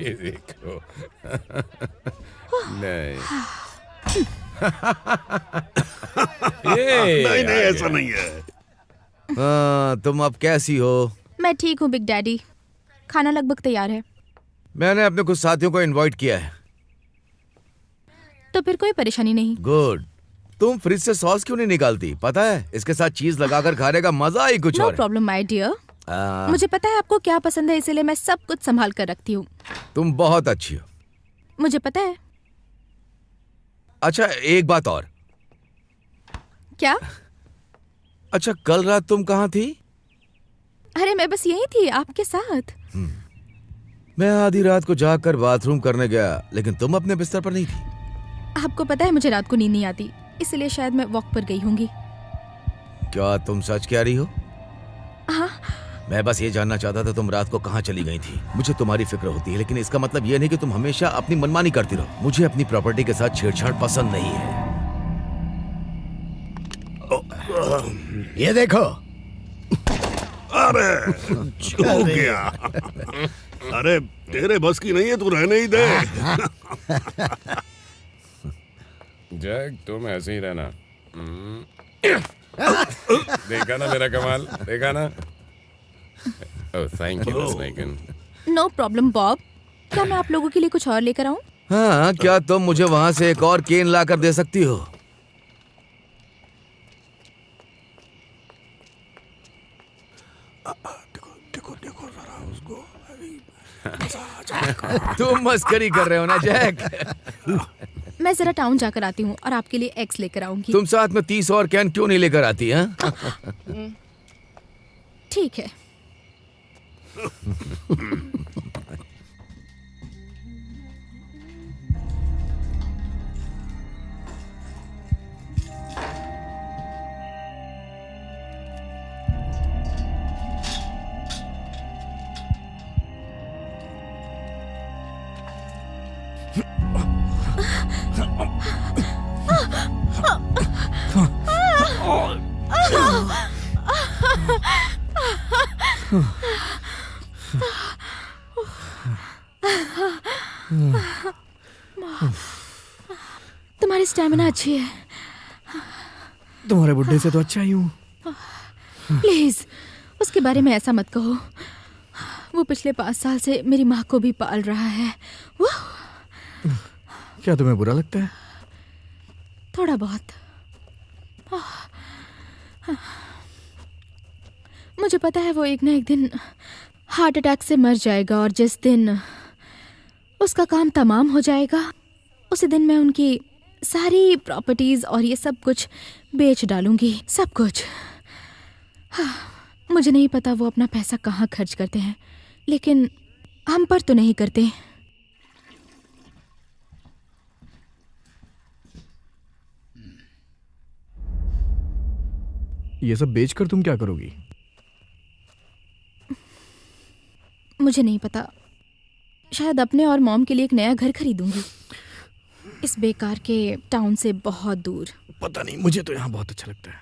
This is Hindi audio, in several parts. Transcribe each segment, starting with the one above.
ये देखो। नहीं नहीं नहीं ऐसा नहीं है। तुम अब कैसी हो? मैं ठीक हूँ बिग डैडी, खाना लगभग तैयार है। मैंने अपने कुछ साथियों को इनवाइट किया है। तो फिर कोई परेशानी नहीं। गुड। तुम फ्रिज से सॉस क्यों नहीं निकालती? पता है इसके साथ चीज लगाकर खाने का मजा ही कुछ नो और है। Problem my dear. मुझे पता है आपको क्या पसंद है, इसीलिए मैं सब कुछ संभाल कर रखती हूँ। तुम बहुत अच्छी हो। मुझे पता है। अच्छा एक बात और। क्या? अच्छा कल रात तुम कहाँ थी? अरे मैं बस यही थी आपके साथ। मैं आधी रात को जागकर बाथरूम करने गया, लेकिन तुम अपने बिस्तर पर नहीं थी। आपको पता है मुझे रात को नींद नहीं आती, इसलिए शायद मैं वॉक पर गई होंगी। क्या तुम सच कह रही हो? हाँ। मैं बस ये जानना चाहता था तुम रात को कहाँ चली गई थी। मुझे तुम्हारी फिक्र होती है, लेकिन इसका मतलब ये नहीं कि तुम हमेशा अपनी मनमानी करती रहो। मुझे अपनी प्रॉपर्टी के साथ छेड़छाड़ पसंद नहीं है। ये देखो। अरे हो गया। अरे तेरे बस की नहीं है, तू रहने ही दे। जैक तुम ऐसे ही रहना। देखा ना मेरा कमाल, देखा ना। ओह थैंक यू स्नेकन। No problem Bob. क्या मैं आप लोगों के लिए कुछ और लेकर आऊं? हाँ, क्या तुम मुझे वहां से एक और केन लाकर दे सकती हो? देखो जरा उसको। तुम मस्करी कर रहे हो ना जैक? मैं जरा टाउन जाकर आती हूँ और आपके लिए एग्स लेकर आऊंगी। तुम साथ में 30 और कैन क्यों नहीं लेकर आती हैं? ठीक है। तुम्हारी स्टैमिना अच्छी है। तुम्हारे बुड्ढे से तो अच्छा ही हूँ। प्लीज उसके बारे में ऐसा मत कहो। वो पिछले 5 साल से मेरी माँ को भी पाल रहा है। क्या तुम्हें बुरा लगता है? थोड़ा बहुत। मुझे पता है वो एक ना एक दिन हार्ट अटैक से मर जाएगा, और जिस दिन उसका काम तमाम हो जाएगा उसी दिन मैं उनकी सारी प्रॉपर्टीज और ये सब कुछ बेच डालूंगी, सब कुछ। मुझे नहीं पता वो अपना पैसा कहाँ खर्च करते हैं, लेकिन हम पर तो नहीं करते। ये सब बेचकर तुम क्या करोगी? मुझे नहीं पता, शायद अपने और मॉम के लिए एक नया घर खरीदूंगी, इस बेकार के टाउन से बहुत दूर। पता नहीं, मुझे तो यहाँ बहुत अच्छा लगता है।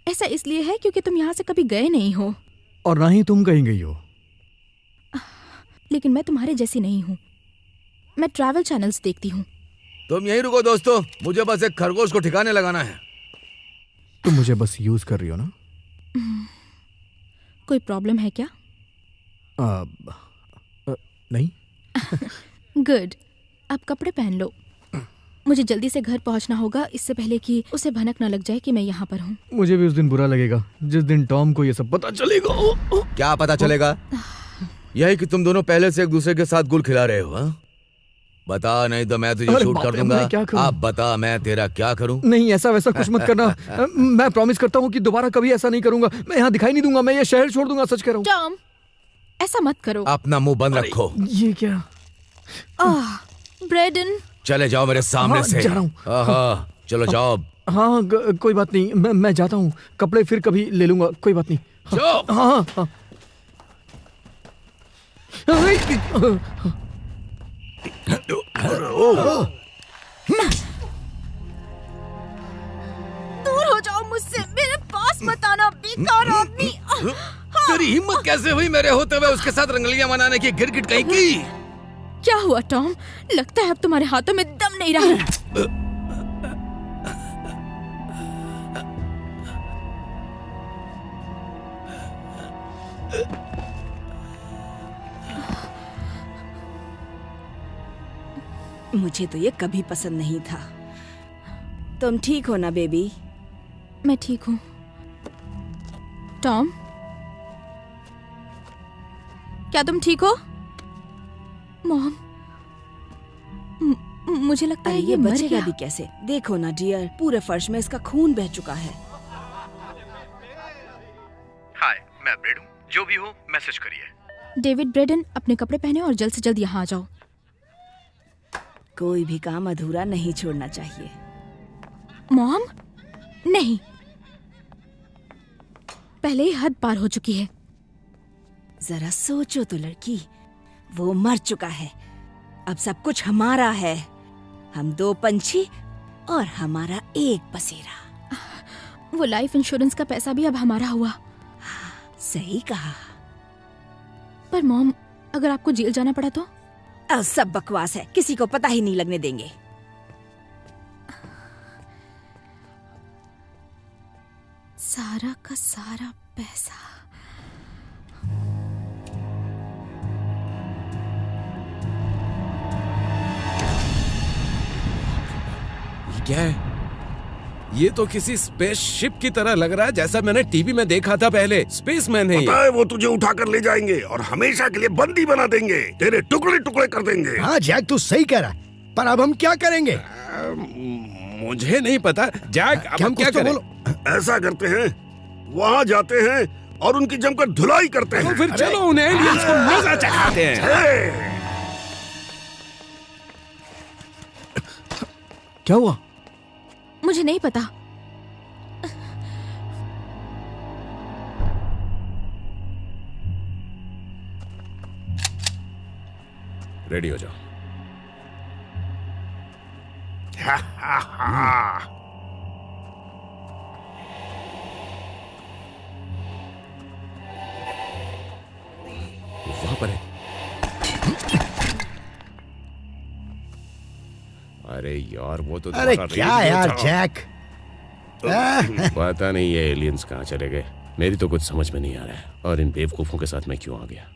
ऐसा इसलिए है क्योंकि तुम यहाँ से कभी गए नहीं हो, और ना ही तुम कहीं गई हो। लेकिन मैं तुम्हारे जैसी नहीं हूँ। मैं ट्रैवल चैनल्स देखती हूँ। तुम यहीं रुको दोस्तों, मुझे बस एक खरगोश को ठिकाने लगाना है। तुम मुझे बस यूज कर रही हो ना? कोई प्रॉब्लम है क्या? नहीं। गुड, अब कपड़े पहन लो। मुझे जल्दी से घर पहुंचना होगा, इससे पहले कि उसे भनक ना लग जाए कि मैं यहाँ पर हूँ। मुझे भी उस दिन बुरा लगेगा जिस दिन टॉम को ये सब पता चलेगा। क्या पता चलेगा? यही कि तुम दोनों पहले से एक दूसरे के साथ गुल खिला रहे हो। हा? बता, नहीं तो मैं तुझे शूट कर दूंगा। आप बता, मैं तेरा क्या करूं? नहीं, ऐसा वैसा कुछ मत करना। मैं प्रॉमिस करता हूँ कि दोबारा कभी ऐसा नहीं करूंगा। मैं यहाँ दिखाई नहीं दूंगा, मैं ये शहर छोड़ दूंगा, सच कह रहा हूँ। टॉम, ऐसा मत करो। अपना मुंह बंद रखो। ये क्या? ब्रेडन, चले जाओ मेरे सामने से। जा रहा हूँ। चलो जाओ। हाँ, कोई बात नहीं, मैं जाता हूँ। कपड़े फिर कभी ले लूंगा, कोई बात नहीं। हाँ। दूर हो जाओ मुझसे, मेरे पास मत आना बेकार आदमी। तेरी हिम्मत कैसे हुई मेरे होते हुए उसके साथ रंगलियां मनाने की, गिरगिट कहीं की? क्या हुआ टॉम? लगता है अब तुम्हारे हाथों में दम नहीं रहा। मुझे तो ये कभी पसंद नहीं था। तुम ठीक हो ना बेबी? मैं ठीक हूँ। टॉम, क्या तुम ठीक हो? मॉम, मुझे लगता है ये मर बचेगा गया। भी कैसे? देखो ना डियर, पूरे फर्श में इसका खून बह चुका है। हाय, मैं ब्रेड हूँ। जो भी हो मैसेज करिए। डेविड ब्रेडन, अपने कपड़े पहने और जल्द से जल्द यहाँ आ जाओ। कोई भी काम अधूरा नहीं छोड़ना चाहिए। मॉम, नहीं, पहले ही हद पार हो चुकी है। जरा सोचो तो लड़की, वो मर चुका है। अब सब कुछ हमारा है। हम 2 पंछी और हमारा एक बसेरा। वो लाइफ इंश्योरेंस का पैसा भी अब हमारा हुआ। सही कहा। पर मॉम, अगर आपको जेल जाना पड़ा तो? अब सब बकवास है, किसी को पता ही नहीं लगने देंगे। सारा का सारा पैसा। ये क्या है? ये तो किसी स्पेसशिप की तरह लग रहा है, जैसा मैंने टीवी में देखा था पहले। स्पेसमैन है ये। पता है, वो तुझे उठाकर ले जाएंगे और हमेशा के लिए बंदी बना देंगे। तेरे टुकड़े टुकड़े कर देंगे। हाँ जैक, तू सही कह रहा है, पर अब हम क्या करेंगे? मुझे नहीं पता जैक, अब हम क्या कुछ तो करें? बोलो। ऐसा करते हैं, वहाँ जाते हैं और उनकी जमकर धुलाई करते तो हैं। फिर चलो उन्हें एलियंस को मजा चखाते हैं। हे! क्या हुआ? मुझे नहीं पता। रेडी हो जाओ। वहां पर है। अरे यार, वो तो अरे तुम्हारा क्या रेडियो यार था। जैक। पता नहीं ये एलियंस कहाँ चले गए। मेरी तो कुछ समझ में नहीं आ रहा है, और इन बेवकूफों के साथ मैं क्यों आ गया।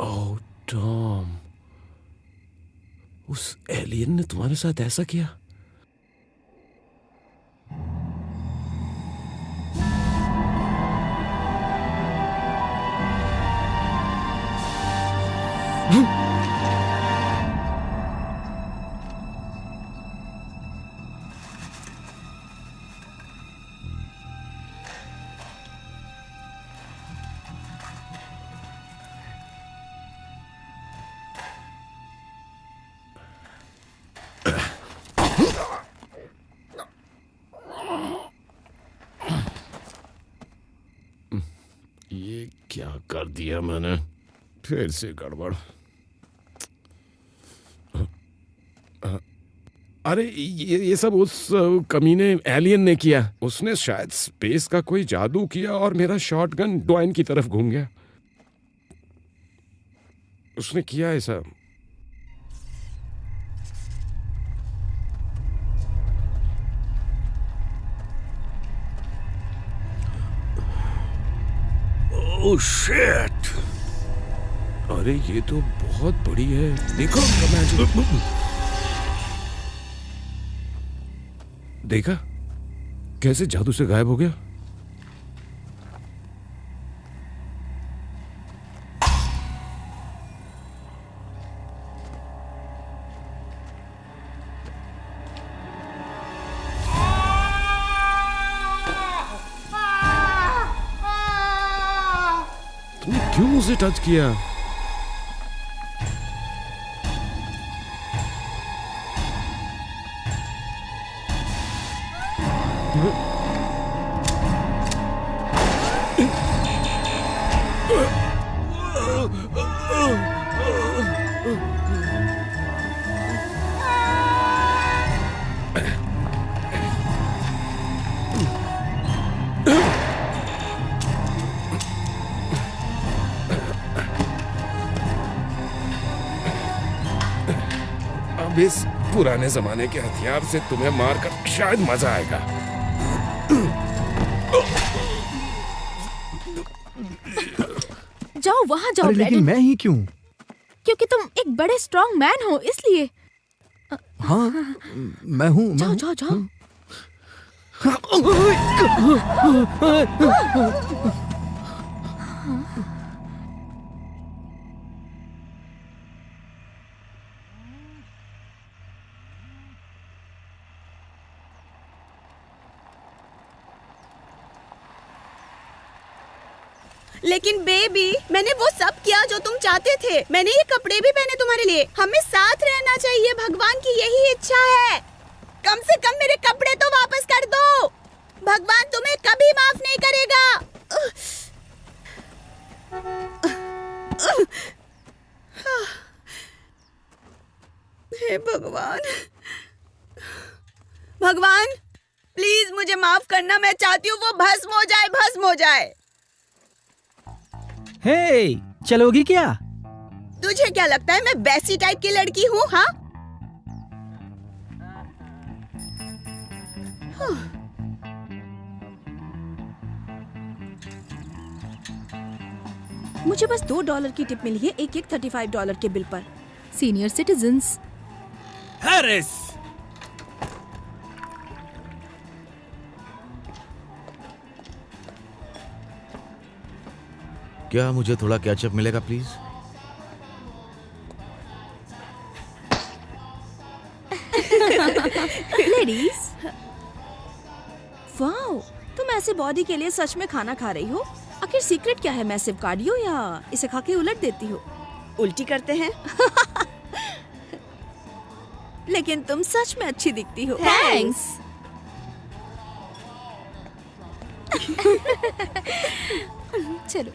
ओह टॉम, उस एलियन ने तुम्हारे साथ ऐसा किया? ये क्या कर दिया मैंने? फिर से गड़बड़। अरे ये सब उस कमीने एलियन ने किया। उसने शायद स्पेस का कोई जादू किया और मेरा शॉटगन डॉइन की तरफ घूम गया। उसने किया ऐसा। Oh shit! अरे ये तो बहुत बड़ी है। देखो कमांडो। देखा कैसे जादू से गायब हो गया। तुमने क्यों उसे टच किया? अब इस पुराने जमाने के हथियार से तुम्हें मारकर शायद मजा आएगा। जाओ वहां जाओ। अरे लेकिन मैं ही क्यों? क्योंकि तुम एक बड़े स्ट्रॉन्ग मैन हो इसलिए। हाँ मैं हूँ। जाओ जाओ जाओ। लेकिन बेबी, मैंने वो सब किया जो तुम चाहते थे। मैंने ये कपड़े भी पहने तुम्हारे लिए। हमें साथ रहना चाहिए, भगवान की यही इच्छा है। कम से कम मेरे कपड़े तो वापस कर दो। भगवान तुम्हें कभी माफ नहीं करेगा। हे भगवान, भगवान प्लीज मुझे माफ करना। मैं चाहती हूँ वो भस्म हो जाए, भस्म हो जाए। हे, चलोगी क्या? तुझे क्या लगता है मैं वैसी टाइप की लड़की हूँ? हाँ, मुझे बस $2 की टिप मिली है एक $35 के बिल पर। Senior citizens. हैरिस, क्या मुझे थोड़ा कैचअप मिलेगा प्लीज? लेडीज, वाओ, तुम ऐसे बॉडी के लिए सच में खाना खा रही हो। आखिर सीक्रेट क्या है? मैसिव कार्डियो या इसे खा के उलट देती हो? उल्टी करते हैं। लेकिन तुम सच में अच्छी दिखती हो। थैंक्स। चलो।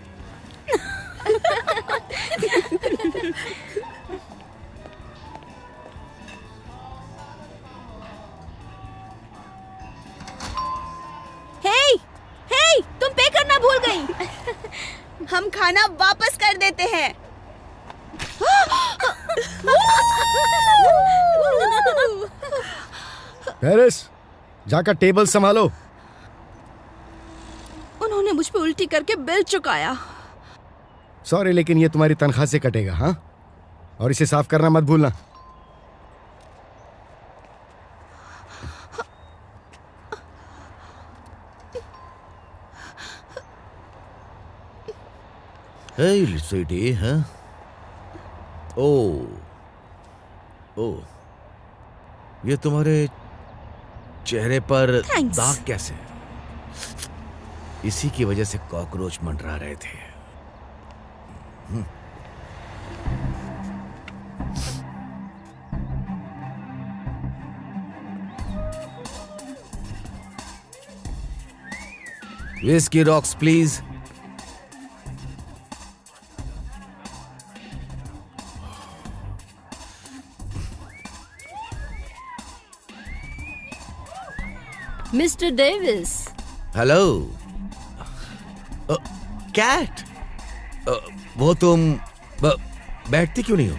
हे, तुम पे करना भूल गई। हम खाना वापस कर देते हैं। हैरिस, जाकर टेबल संभालो। उन्होंने मुझ पे उल्टी करके बिल चुकाया। सॉरी, लेकिन ये तुम्हारी तनख्वाह से कटेगा। हाँ, और इसे साफ करना मत भूलना। हे स्वीटी, हाँ? ओ, ये तुम्हारे चेहरे पर Thanks. दाग कैसे? इसी की वजह से कॉकरोच मंडरा रहे थे। Whisky rocks please. Mister Davis. Hello cat, वो तुम बैठती क्यों नहीं हो?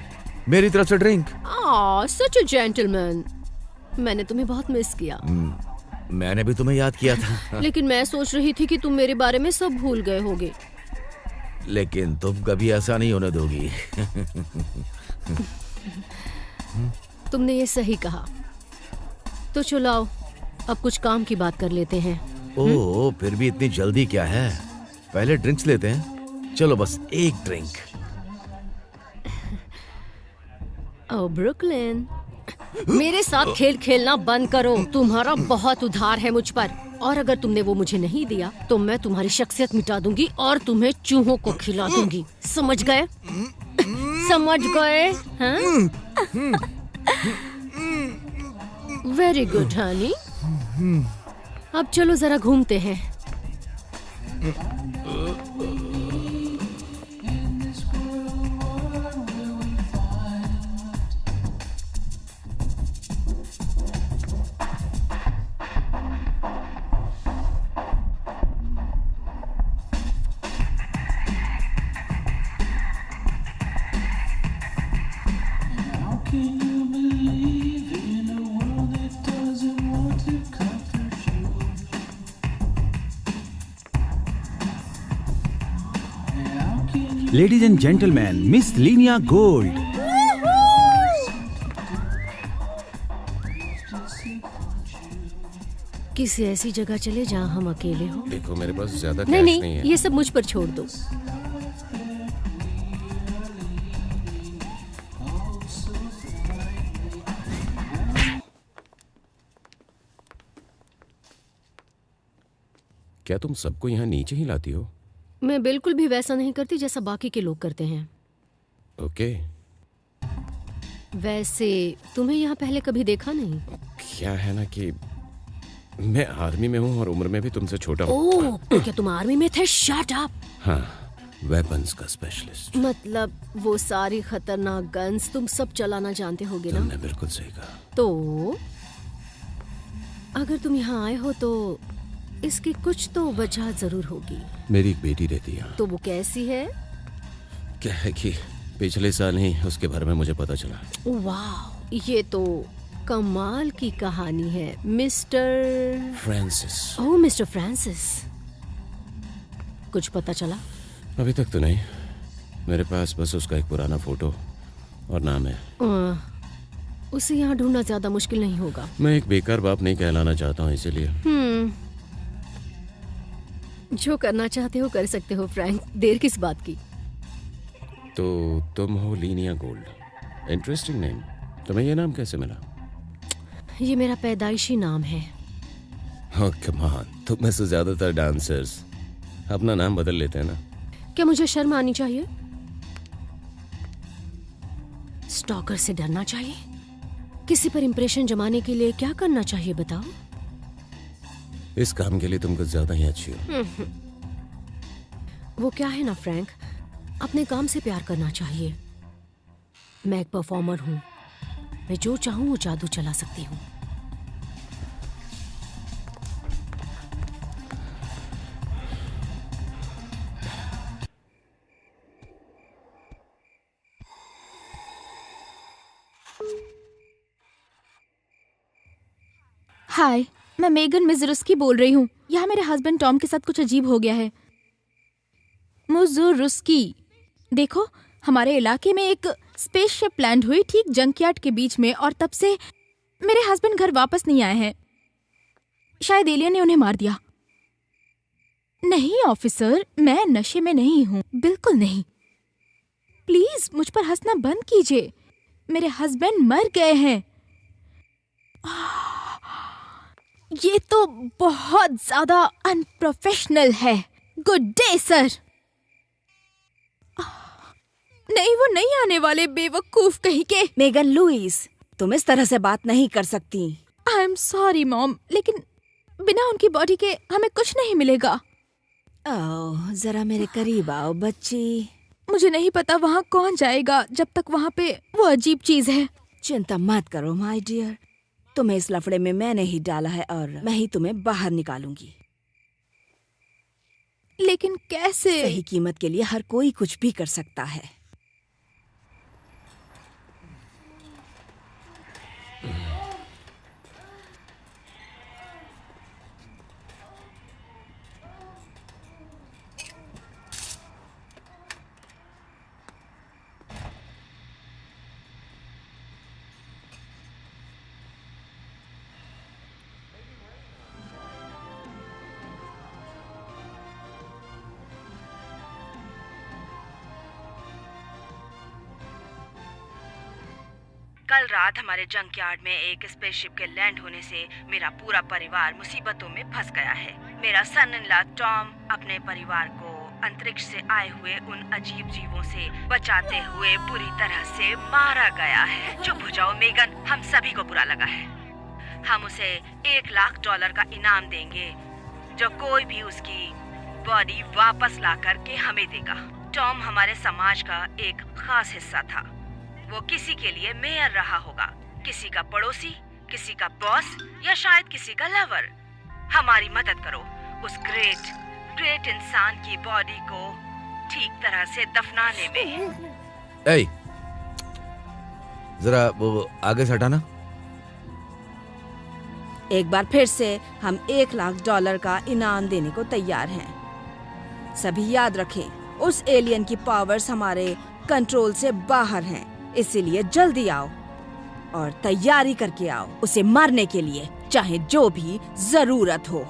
मेरी तरफ से ड्रिंक। Such a gentleman. मैंने तुम्हें बहुत मिस किया। मैंने भी तुम्हें याद किया था। लेकिन मैं सोच रही थी कि तुम मेरे बारे में सब भूल गए होगे। लेकिन तुम कभी ऐसा नहीं होने दोगी। तुमने ये सही कहा। तो चलो आओ, अब कुछ काम की बात कर लेते हैं। ओह, फिर भी इतनी जल्दी क्या है? पहले ड्रिंक्स लेते हैं। चलो बस एक ड्रिंक। ओ ब्रुकलिन, मेरे साथ खेल खेलना बंद करो। तुम्हारा बहुत उधार है मुझ पर, और अगर तुमने वो मुझे नहीं दिया तो मैं तुम्हारी शख्सियत मिटा दूंगी और तुम्हें चूहों को खिला दूंगी। समझ गए? समझ गए? हाँ? Very good Honey. अब चलो जरा घूमते हैं। Ladies and gentlemen, Miss Linia Gold. किसी ऐसी जगह चले जहाँ हम अकेले हो। देखो मेरे पास ज्यादा नहीं कैश नहीं है। ये सब मुझ पर छोड़ दो। क्या तुम सबको यहाँ नीचे ही लाती हो? मैं बिल्कुल भी वैसा नहीं करती जैसा बाकी के लोग करते हैं। ओके। वैसे तुम्हें यहाँ पहले कभी देखा नहीं? क्या है ना कि मैं आर्मी में हूँ और उम्र में भी तुमसे छोटा हूँ। ओह, तो क्या तुम आर्मी में थे? Shut up. हाँ, वेपन्स का स्पेशलिस्ट। मतलब वो सारी खतरनाक गन्स तुम सब चलाना जानते होगे ना? तुमने बिल्कुल सही कहा। तो अगर तुम यहाँ आए हो तो इसकी कुछ तो वजह जरूर होगी। मेरी एक बेटी रहती है। तो वो कैसी है? क्या है कि पिछले साल ही उसके बारे में मुझे पता चला। वाह, ये तो कमाल की कहानी है। Mister Francis. Oh, mister Francis. कुछ पता चला? अभी तक तो नहीं। मेरे पास बस उसका एक पुराना फोटो और नाम है। उसे यहाँ ढूंढना ज्यादा मुश्किल नहीं होगा। मैं एक बेकार बाप नहीं कहलाना चाहता हूँ, इसीलिए। जो करना चाहते हो कर सकते हो फ्रैंक, देर किस बात की। तो तुम हो लीनिया गोल्ड। Interesting name. तुम्हें ये नाम कैसे मिला? ये मेरा पैदाइशी नाम है। ओह कम ऑन, तुम में से ज्यादातर डांसर्स अपना नाम बदल लेते हैं ना। क्या मुझे शर्म आनी चाहिए? स्टॉकर से डरना चाहिए? किसी पर इंप्रेशन जमाने के लिए क्या करना चाहिए बताओ? इस काम के लिए तुम कुछ ज्यादा ही अच्छी हो। वो क्या है ना फ्रैंक, अपने काम से प्यार करना चाहिए। मैं एक परफॉर्मर हूँ। मैं जो चाहूँ वो जादू चला सकती हूँ। हाय, मैं मेगन मिज़रुस्की बोल रही हूँ। यहाँ मेरे हस्बैंड टॉम के साथ कुछ अजीब हो गया है। मुज़रुस्की, देखो हमारे इलाके में एक स्पेसशिप लैंड हुई ठीक जंकयार्ड के बीच में, और तब से मेरे हस्बैंड घर वापस नहीं आए हैं। शायद एलियन ने उन्हें मार दिया। नहीं ऑफिसर, मैं नशे में नहीं हूँ, बिल्कुल नहीं। प्लीज मुझ पर हंसना बंद कीजिए। मेरे हस्बैंड मर गए हैं। ये तो बहुत ज्यादा अनप्रोफेशनल है। Good day sir. नहीं, वो नहीं आने वाले, बेवकूफ कहीं के। मेगन लुइस, तुम इस तरह से बात नहीं कर सकती। आई एम सॉरी मॉम, लेकिन बिना उनकी बॉडी के हमें कुछ नहीं मिलेगा। ओह, जरा मेरे करीब आओ बच्ची। मुझे नहीं पता वहाँ कौन जाएगा जब तक वहाँ पे वो अजीब चीज है। चिंता मत करो माय डियर, तुम्हें इस लफड़े में मैंने ही डाला है और मैं ही तुम्हें बाहर निकालूंगी। लेकिन कैसे? सही कीमत के लिए हर कोई कुछ भी कर सकता है। कल रात हमारे जंकयार्ड में एक स्पेसशिप के लैंड होने से मेरा पूरा परिवार मुसीबतों में फंस गया है। मेरा सन इन लॉ टॉम अपने परिवार को अंतरिक्ष से आए हुए उन अजीब जीवों से बचाते हुए बुरी तरह से मारा गया है। चुप हो जाओ मेगन, हम सभी को बुरा लगा है। हम उसे $1,00,000 का इनाम देंगे जो कोई भी उसकी बॉडी वापस ला करके हमें देगा। टॉम हमारे समाज का एक खास हिस्सा था। वो किसी के लिए मेयर रहा होगा, किसी का पड़ोसी, किसी का बॉस या शायद किसी का लवर। हमारी मदद करो उस ग्रेट इंसान की बॉडी को ठीक तरह से दफनाने में। ए, जरा वो आगे से हटाना। एक बार फिर से हम $1,00,000 का इनाम देने को तैयार हैं। सभी याद रखें, उस एलियन की पावर्स हमारे कंट्रोल से बाहर हैं, इसीलिए जल्दी आओ और तैयारी करके आओ उसे मारने के लिए, चाहे जो भी जरूरत हो।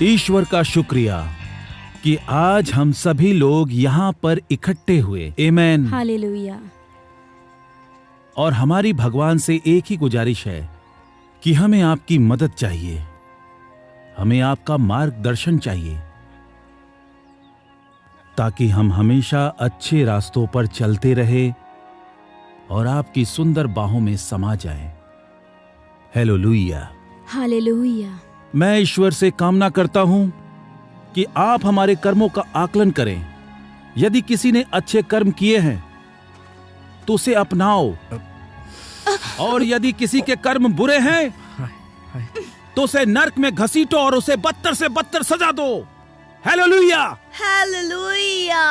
ईश्वर का शुक्रिया कि आज हम सभी लोग यहाँ पर इकट्ठे हुए। आमेन। हालेलुया। और हमारी भगवान से एक ही गुजारिश है कि हमें आपकी मदद चाहिए, हमें आपका मार्गदर्शन चाहिए, ताकि हम हमेशा अच्छे रास्तों पर चलते रहे और आपकी सुंदर बाहों में समा जाएं। हालेलुया। हालेलुया। मैं ईश्वर से कामना करता हूं कि आप हमारे कर्मों का आकलन करें। यदि किसी ने अच्छे कर्म किए हैं तो उसे अपनाओ, और यदि किसी के कर्म बुरे हैं तो उसे नर्क में घसीटो और उसे बदतर से बदतर सजा दो। हालेलुया। हालेलुया।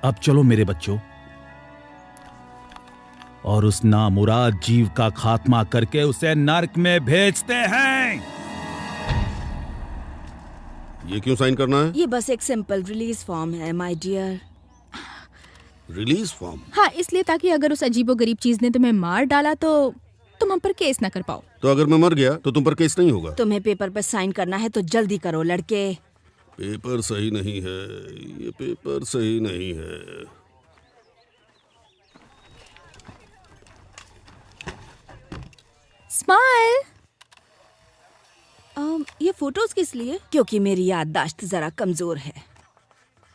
अब चलो मेरे बच्चों, और उस नामुराद जीव का खात्मा करके उसे नर्क में भेजते हैं। ये क्यों साइन करना है? ये बस एक सिंपल रिलीज फॉर्म है माय डियर। Release form? हाँ, इसलिए ताकि अगर उस अजीबोगरीब चीज ने तुम्हें मार डाला तो तुम हम पर केस ना कर पाओ। तो अगर मैं मर गया तो तुम पर केस नहीं होगा? तुम्हें पेपर पर साइन करना है तो जल्दी करो लड़के। पेपर सही नहीं है, ये पेपर सही नहीं है। स्माइल। ये फोटोज किस लिए? क्योंकि मेरी याददाश्त जरा कमजोर है।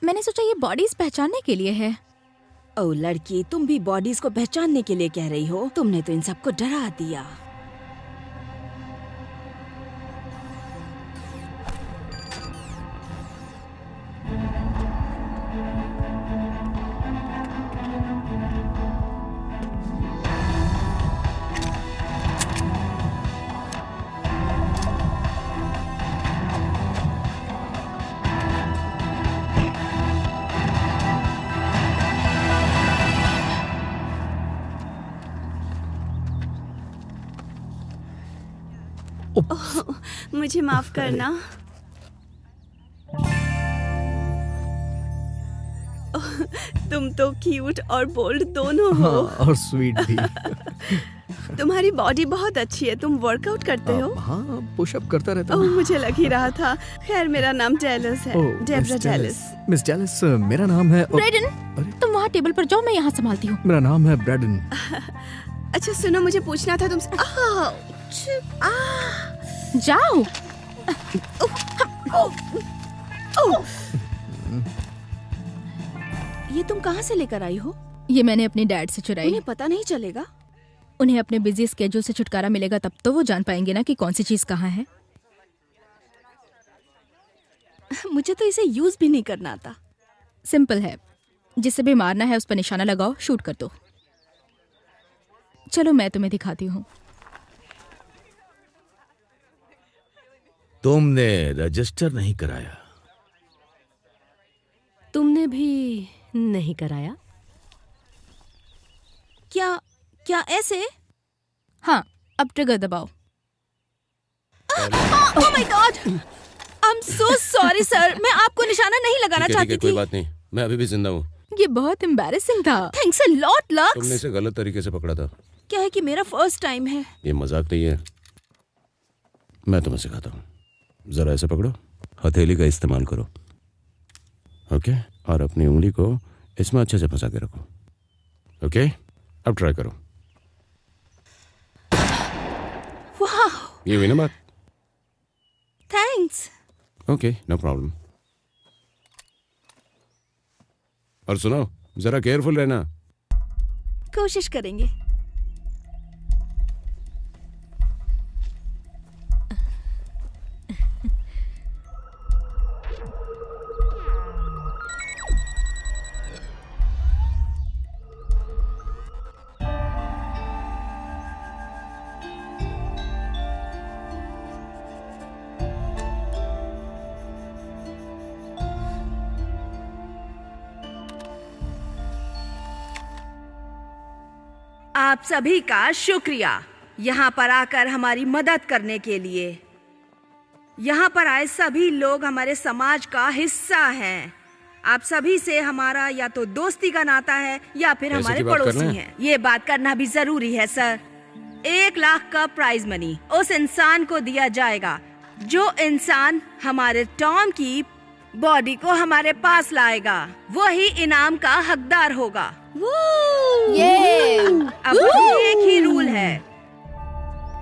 मैंने सोचा ये बॉडीज पहचानने के लिए है। ओ लड़की, तुम भी बॉडीज को पहचानने के लिए कह रही हो? तुमने तो इन सबको डरा दिया। मुझे माफ करना। तुम तो क्यूट और बोल्ड दोनों हो। और स्वीट भी। तुम्हारी बॉडी बहुत अच्छी है। तुम वर्कआउट करते हो? हाँ, पुशअप करता रहता हूँ। मुझे लग ही रहा था। खैर, मेरा नाम डेलस है। Debra Dallas. मिस डेलस, मेरा नाम है ब्रैडन। तुम वहाँ टेबल पर जाओ, मैं यहाँ संभालती हूँ। मेरा नाम है ब्रैडन। अच्छा सुनो, मुझे पूछना था तुमसे। जाओ। ये तुम कहाँ से लेकर आई हो? ये मैंने अपने डैड से चुराई। उन्हें पता नहीं चलेगा? उन्हें अपने बिजी स्केड्यूल से छुटकारा मिलेगा, तब तो वो जान पाएंगे ना कि कौन सी चीज कहाँ है। मुझे तो इसे यूज भी नहीं करना आता। सिंपल है, जिसे भी मारना है उस पर निशाना लगाओ, शूट कर दो। चलो मैं तुम्हें दिखाती हूँ। तुमने रजिस्टर नहीं कराया? तुमने भी नहीं कराया? क्या क्या ऐसे? हाँ, अब ट्रिगर दबाओ। Oh my God, I am so sorry sir, मैं आपको निशाना नहीं लगाना चाहती थी। कोई बात नहीं, मैं अभी भी जिंदा हूँ। ये बहुत एम्बैरेसिंग था। Thanks a lot lux. तुमने इसे गलत तरीके से पकड़ा था। क्या है कि मेरा फर्स्ट टाइम है। ये मजाक नहीं है, मैं तुम्हें सिखाता हूँ। जरा ऐसे पकड़ो, हथेली का इस्तेमाल करो, ओके? और अपनी उंगली को इसमें अच्छे से फंसा के रखो, ओके? अब ट्राई करो। वाह, ये हुई ना बात? थैंक्स। Okay, no problem. और सुनो, जरा केयरफुल रहना। कोशिश करेंगे। आप सभी का शुक्रिया यहाँ पर आकर हमारी मदद करने के लिए। यहाँ पर आए सभी लोग हमारे समाज का हिस्सा हैं। आप सभी से हमारा या तो दोस्ती का नाता है या फिर हमारे पड़ोसी हैं। ये बात करना भी जरूरी है सर। 1 लाख का प्राइज मनी उस इंसान को दिया जाएगा जो इंसान हमारे टॉम की बॉडी को हमारे पास लाएगा। वही इनाम का हकदार होगा। अब एक ही रूल है,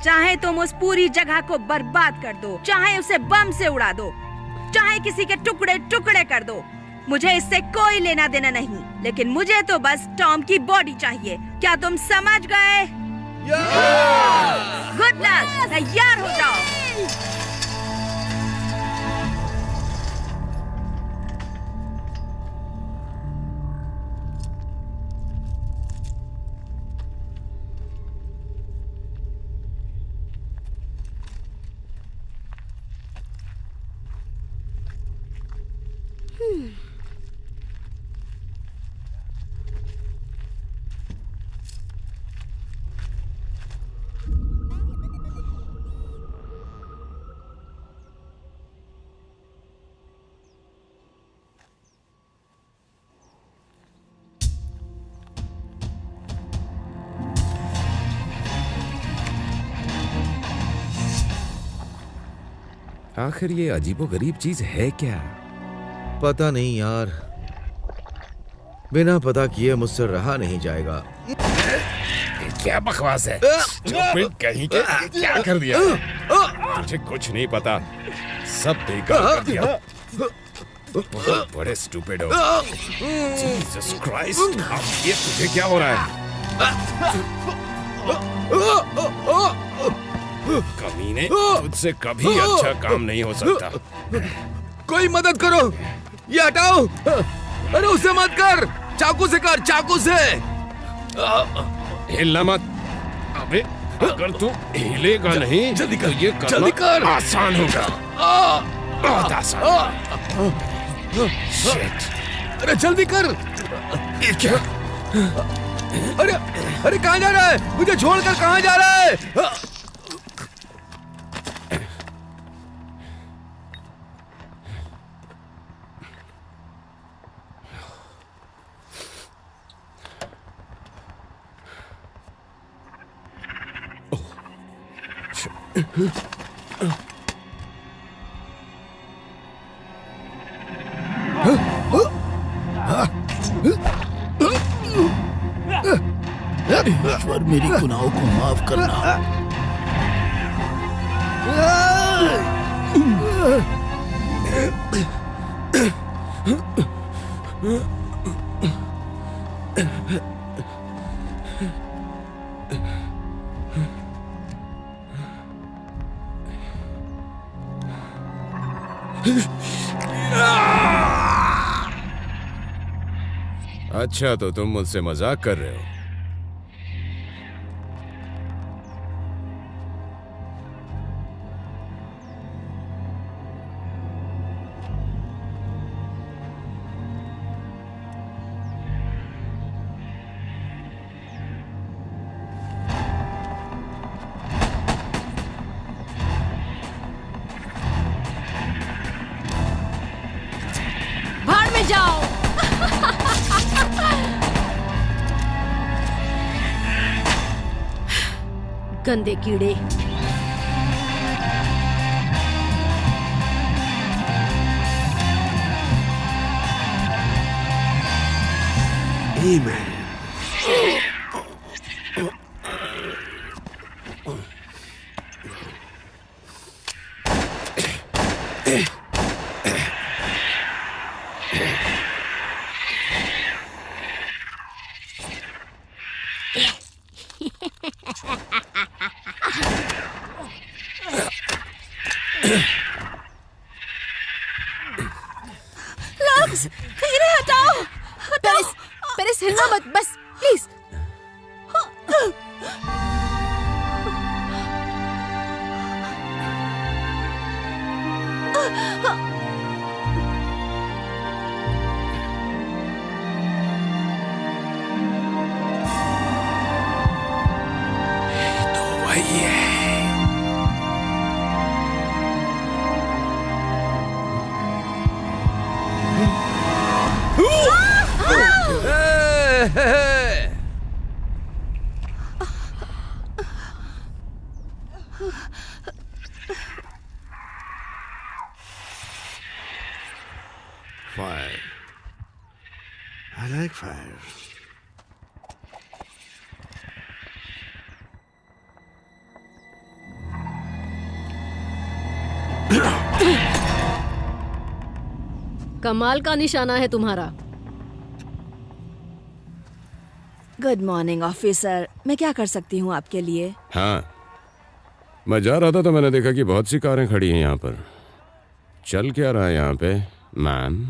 चाहे तुम उस पूरी जगह को बर्बाद कर दो, चाहे उसे बम से उड़ा दो, चाहे किसी के टुकड़े टुकड़े कर दो, मुझे इससे कोई लेना देना नहीं। लेकिन मुझे तो बस टॉम की बॉडी चाहिए। क्या तुम समझ गए? गुड लक, तैयार हो जाओ। आखिर ये अजीबोगरीब चीज है क्या? पता नहीं यार, बिना पता किए मुझसे रहा नहीं जाएगा। क्या बकवास है? स्टूपिड कहीं के, क्या कर दिया? मुझे कुछ नहीं पता, सब बेकार कर दिया। बहुत बड़े स्टूपिड हो। जीसस क्राइस्ट, अब ये तुझे क्या हो रहा है? कमीने, तुझसे कभी अच्छा काम नहीं हो सकता। कोई मदद करो, ये हटाओ। अरे उसे मत कर, चाकू से कर, चाकू से। हिलना मत। अबे अगर तू हिलेगा नहीं जल्दी कर, तो ये करना आसान होगा। बहुत आसान। Shit. अरे जल्दी कर। ये क्या? अरे अरे कहाँ जा रहा है? मुझे छोड़कर कहाँ जा रहा है? ईश्वर मेरी गुनाहों को माफ करना। अच्छा, तो तुम मुझसे मजाक कर रहे हो? गंदे कीड़े। Amen. लक्स, इन्हें हटाओ। पेरिस, पेरिस हिलना मत, बस प्लीज। तो वही है। Fire. I like fire. कमाल का निशाना है तुम्हारा। गुड मॉर्निंग ऑफिसर, मैं क्या कर सकती हूँ आपके लिए? हाँ, मैं जा रहा था तो मैंने देखा कि बहुत सी कारें खड़ी हैं यहाँ पर। चल क्या रहा है यहाँ पे, मैम?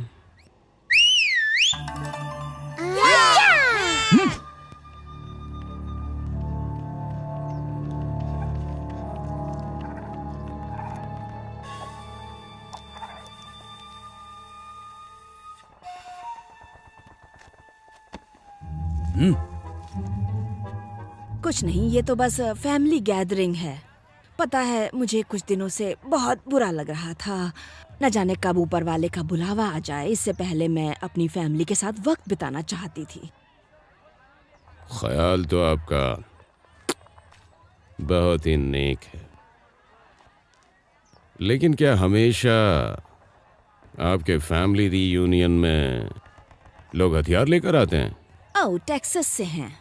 कुछ नहीं, ये तो बस फैमिली गैदरिंग है। पता है, मुझे कुछ दिनों से बहुत बुरा लग रहा था। न जाने कब ऊपर वाले का बुलावा आ जाए। इससे पहले मैं अपनी फैमिली के साथ वक्त बिताना चाहती थी। ख्याल तो आपका बहुत ही नेक है, लेकिन क्या हमेशा आपके फैमिली रीयूनियन में लोग हथियार लेकर आते हैं? ओह, टेक्सास से हैं।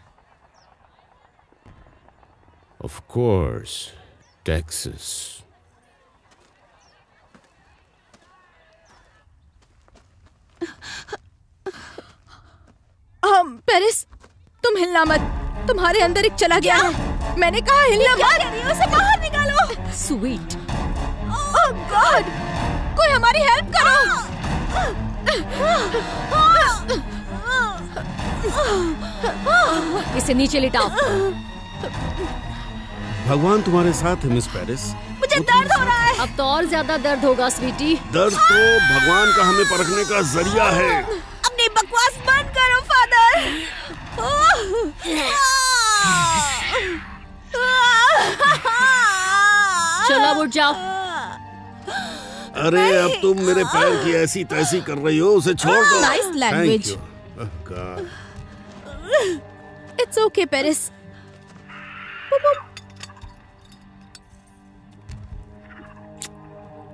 Of course, Texas. पेरिस, तुम हिलना मत। तुम्हारे अंदर एक चला गया है। मैंने कहा हिलना मत। उसे बाहर निकालो। स्वीट। ओह गॉड, कोई हमारी हेल्प करो। इसे नीचे लिटाओ। भगवान तुम्हारे साथ है मिस पेरिस। मुझे दर्द हो रहा है। अब तो और ज्यादा दर्द होगा स्वीटी। दर्द तो भगवान का हमें परखने का जरिया है। अपनी बकवास बंद करो फादर। चलो अब उठ जाओ। अरे अब तुम मेरे पैर की ऐसी तैसी कर रही हो, उसे छोड़ दो। Nice language. It's okay Paris.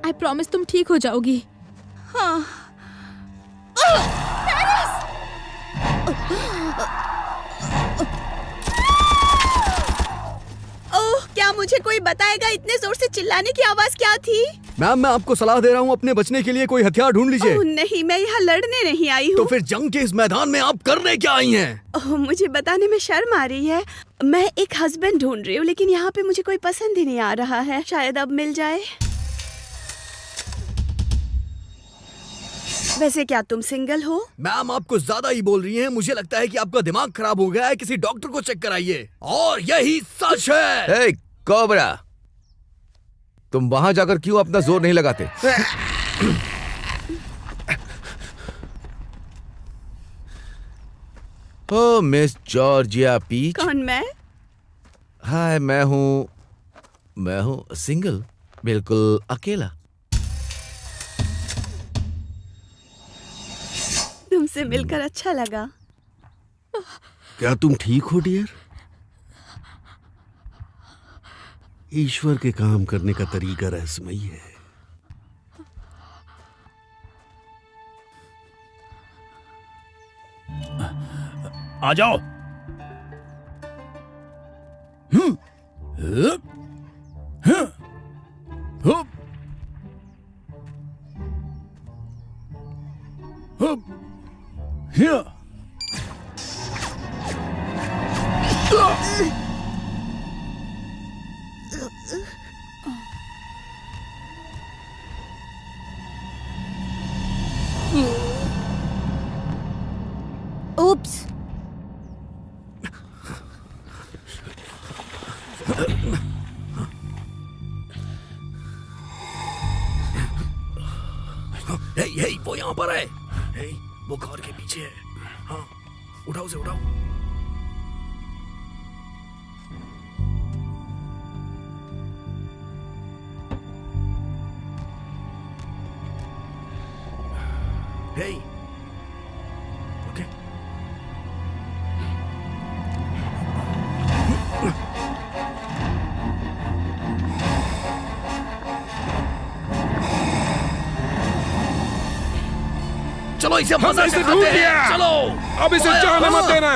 I promise तुम ठीक हो जाओगी। हाँ। ओह, क्या मुझे कोई बताएगा इतने जोर से चिल्लाने की आवाज क्या थी? मैम, मैं आपको सलाह दे रहा हूँ, अपने बचने के लिए कोई हथियार ढूंढ लीजिए। ओह नहीं, मैं यहाँ लड़ने नहीं आई हूँ। तो फिर जंग के इस मैदान में आप करने क्या आई हैं? ओह, मुझे बताने में शर्म आ रही है। मैं एक हस्बैंड ढूंढ रही हूँ, लेकिन यहाँ पे मुझे कोई पसंद ही नहीं आ रहा है। शायद अब मिल जाए। वैसे क्या तुम सिंगल हो? मैम, आप कुछ ज्यादा ही बोल रही हैं। मुझे लगता है कि आपका दिमाग खराब हो गया है। किसी डॉक्टर को चेक कराइए। और यही सच है। हे कोबरा, तुम वहां जाकर क्यों अपना जोर नहीं लगाते? ओ मिस जॉर्जिया पीच। कौन मैं? हाय, मैं हूँ सिंगल, बिल्कुल अकेला। तुमसे मिलकर अच्छा लगा। क्या तुम ठीक हो डियर? ईश्वर के काम करने का तरीका रहस्यमयी है। आ जाओ। Oops. हे, वो यहाँ पर है। हे, वो कार के पीछे है। हाँ, उठाओ उसे, उठाओ। हे, ओके। चलो इसे मजा से खाते हैं। चलो अब इसे जाने मत देना।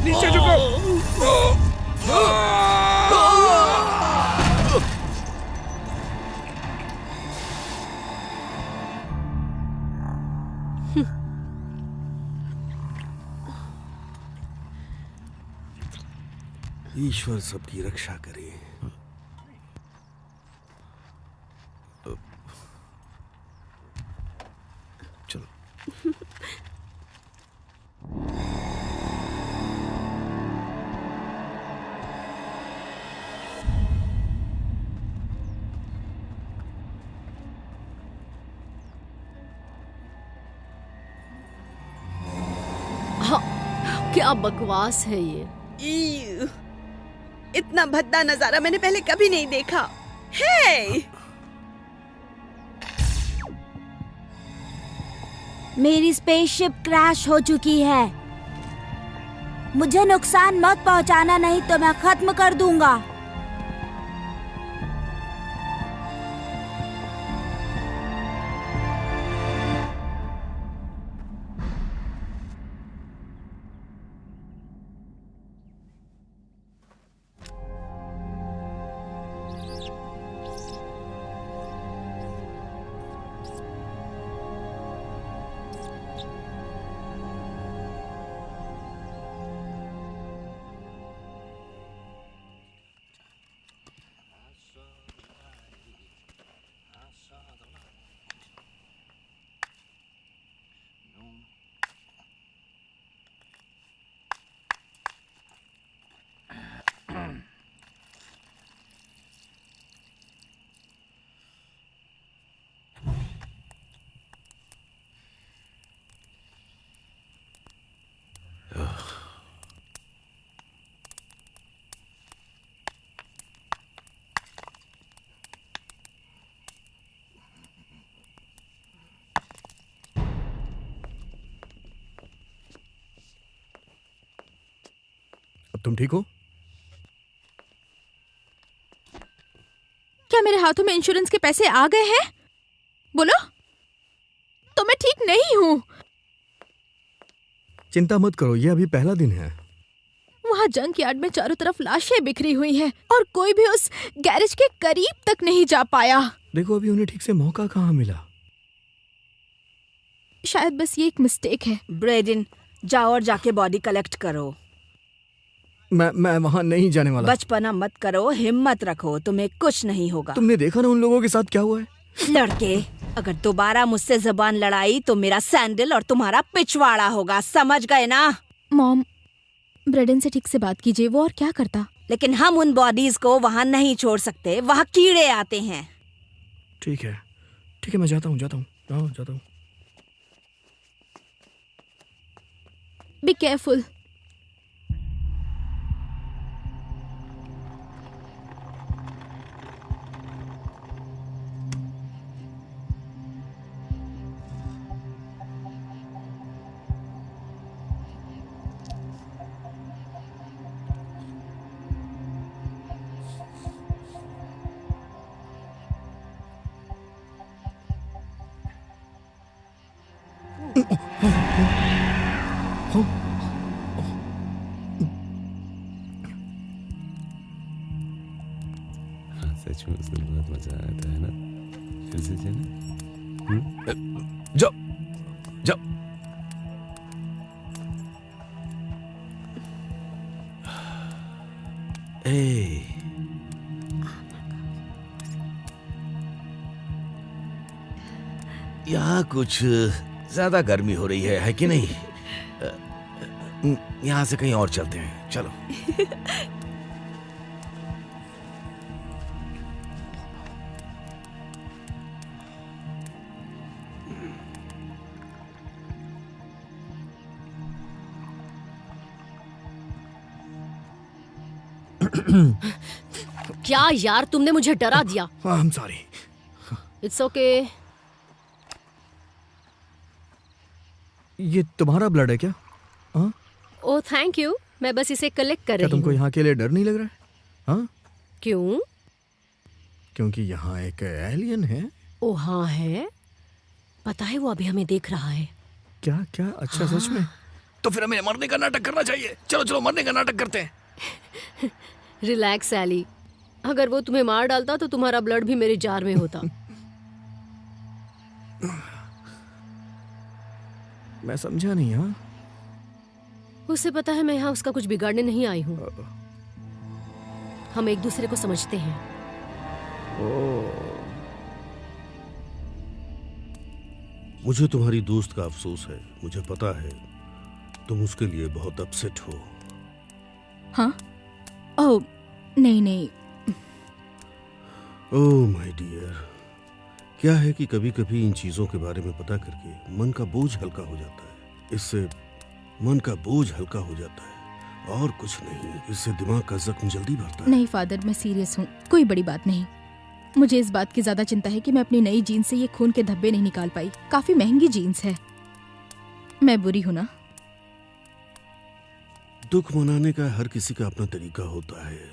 नीचे झुको। ईश्वर सबकी रक्षा करे। चलो। हाँ, क्या बकवास है ये। इतना भद्दा नजारा मैंने पहले कभी नहीं देखा। हे! मेरी स्पेसशिप क्रैश हो चुकी है। मुझे नुकसान मत पहुंचाना, नहीं तो मैं खत्म कर दूंगा। तुम ठीक हो? क्या मेरे हाथों में इंश्योरेंस के पैसे आ गए हैं? बोलो। तो मैं ठीक नहीं हूँ। चिंता मत करो, ये अभी पहला दिन है। वहाँ जंक यार्ड में चारों तरफ लाशें बिखरी हुई हैं और कोई भी उस गैरेज के करीब तक नहीं जा पाया। देखो अभी उन्हें ठीक से मौका कहाँ मिला। शायद बस ये एक मिस्टेक है। ब्रेडिन, जाओ और जाके बॉडी कलेक्ट करो। मैं वहाँ नहीं जाने वाला। बचपना मत करो, हिम्मत रखो, तुम्हें कुछ नहीं होगा। तुमने देखा ना उन लोगों के साथ क्या हुआ है? लड़के, अगर दोबारा मुझसे ज़बान लड़ाई तो मेरा सैंडल और तुम्हारा पिछवाड़ा होगा, समझ गए ना? मॉम, ब्रेडन से ठीक से बात कीजिए, वो और क्या करता। लेकिन हम उन बॉडीज को वहाँ नहीं छोड़ सकते, वहाँ कीड़े आते हैं। ठीक है, मैं जाता हूँ। Be careful. सच में उसने बहुत मजा आया था, है ना? फिर से चले? जाओ जाओ। यहाँ कुछ ज्यादा गर्मी हो रही है कि नहीं? यहाँ से कहीं और चलते हैं, चलो। क्या यार, तुमने मुझे डरा दिया। I'm sorry. It's okay. ये तुम्हारा ब्लड है क्या? हाँ? ओह थैंक यू, मैं बस इसे कलेक्ट कर क्या रही तुमको हूँ। यहाँ के लिए डर नहीं लग रहा है? हाँ? क्यों? क्योंकि यहाँ एक एलियन है। ओ हाँ है, पता है वो अभी हमें देख रहा है। क्या क्या? अच्छा सच में? तो फिर हमें मरने का नाटक करना चाहिए। चलो चलो मरने का नाटक करते हैं। रिलैक्स सैली, अगर वो तुम्हें मार डालता तो तुम्हारा ब्लड भी मेरे जार में होता। मैं समझा नहीं। हाँ, उसे पता है मैं यहाँ उसका कुछ बिगाड़ने नहीं आई हूँ। हम एक दूसरे को समझते हैं। मुझे तुम्हारी दोस्त का अफसोस है। मुझे पता है तुम उसके लिए बहुत अपसेट हो। हाँ? ओह नहीं नहीं। ओह माय डियर, क्या है कि कभी कभी इन चीजों के बारे में पता करके मन का बोझ हल्का हो जाता है। इससे मन का बोझ हल्का हो जाता है और कुछ नहीं। इससे दिमाग का जख्म जल्दी भरता है। नहीं फादर, मैं सीरियस हूँ, कोई बड़ी बात नहीं। मुझे इस बात की ज्यादा चिंता है कि मैं अपनी नई जीन्स से ये खून के धब्बे नहीं निकाल पाई। काफी महंगी जीन्स है। मैं बुरी हूँ ना? दुख मनाने का हर किसी का अपना तरीका होता है।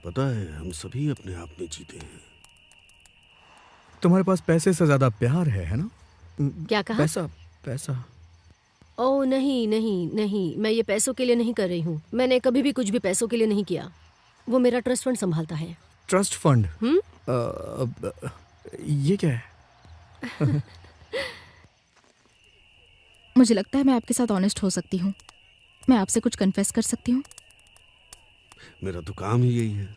पता है, हम सभी अपने आप में जीते हैं। तुम्हारे पास पैसे से ज्यादा प्यार है ना? क्या कहा? पैसा पैसा। ओह नहीं नहीं नहीं, मैं ये पैसों के लिए नहीं कर रही हूँ। मैंने कभी भी कुछ भी पैसों के लिए नहीं किया। वो मेरा ट्रस्ट फंड संभालता है। Trust fund? ये क्या है? मुझे लगता है मैं आपके साथ ऑनेस्ट हो सकती हूँ। मैं आपसे कुछ कन्फेस कर सकती हूँ? मेरा तो काम ही यही है।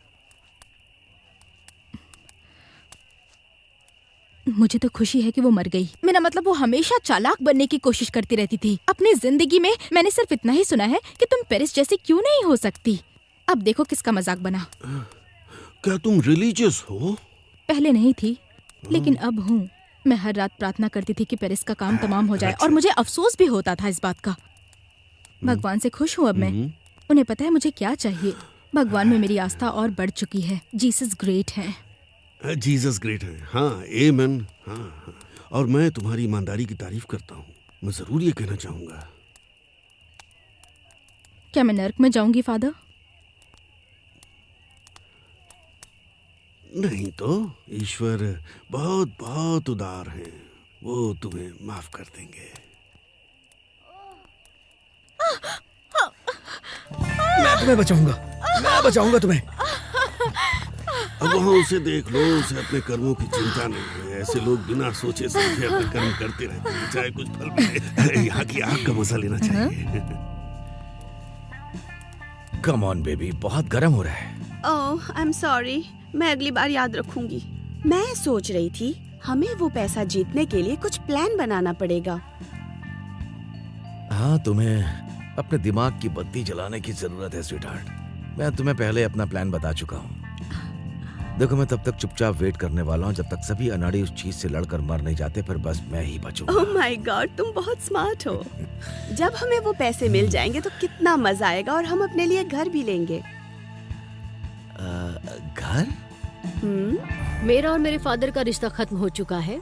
मुझे तो खुशी है कि वो मर गई। मेरा मतलब वो हमेशा चालाक बनने की कोशिश करती रहती थी। अपनी जिंदगी में मैंने सिर्फ इतना ही सुना है कि तुम पेरिस जैसी क्यों नहीं हो सकती। अब देखो किसका मजाक बना। क्या तुम रिलीजियस हो? पहले नहीं थी, लेकिन अब हूँ। मैं हर रात प्रार्थना करती थी कि पेरिस का काम तमाम हो जाए और मुझे अफसोस भी होता था इस बात का। भगवान से खुश हूँ अब मैं। उन्हें पता है मुझे क्या चाहिए। भगवान में मेरी आस्था और बढ़ चुकी है। जीसस ग्रेट है। जीसस ग्रेट है। हाँ आमेन। हाँ हाँ। और मैं तुम्हारी ईमानदारी की तारीफ करता हूँ। मैं जरूर ये कहना चाहूंगा। क्या मैं नर्क में जाऊंगी फादर? नहीं तो ईश्वर बहुत बहुत उदार हैं। वो तुम्हें माफ कर देंगे। मैं तुम्हें बचाऊंगा। मैं बचाऊंगा तुम्हें। अब वहाँ उसे देख लो। उसे अपने कर्मों की चिंता नहीं है। ऐसे लोग बिना सोचे समझे अपने कर्म करते रहते हैं, चाहे कुछ फल मिले। यहाँ की आग का मजा लेना चाहिए। कम ऑन बेबी, बहुत गर्म हो रहा है। ओह आई एम सॉरी। मैं अगली बार याद रखूंगी। मैं सोच रही थी हमें वो पैसा जीतने के लिए कुछ प्लान बनाना पड़ेगा। हाँ, तुम्हें अपने दिमाग की बत्ती जलाने की जरूरत है स्वीटहार्ट। मैं तुम्हें पहले अपना प्लान बता चुका हूँ। देखो, मैं तब तक चुपचाप वेट करने वाला हूँ जब तक सभी अनाड़ी उस चीज से लड़कर मर नहीं जाते, फिर बस मैं ही बचूंगा। ओह माय गॉड, तुम बहुत स्मार्ट हो। जब हमें वो पैसे मिल जाएंगे तो कितना मजा आएगा और हम अपने लिए घर भी लेंगे। घर? मेरा और मेरे फादर का रिश्ता खत्म हो चुका है।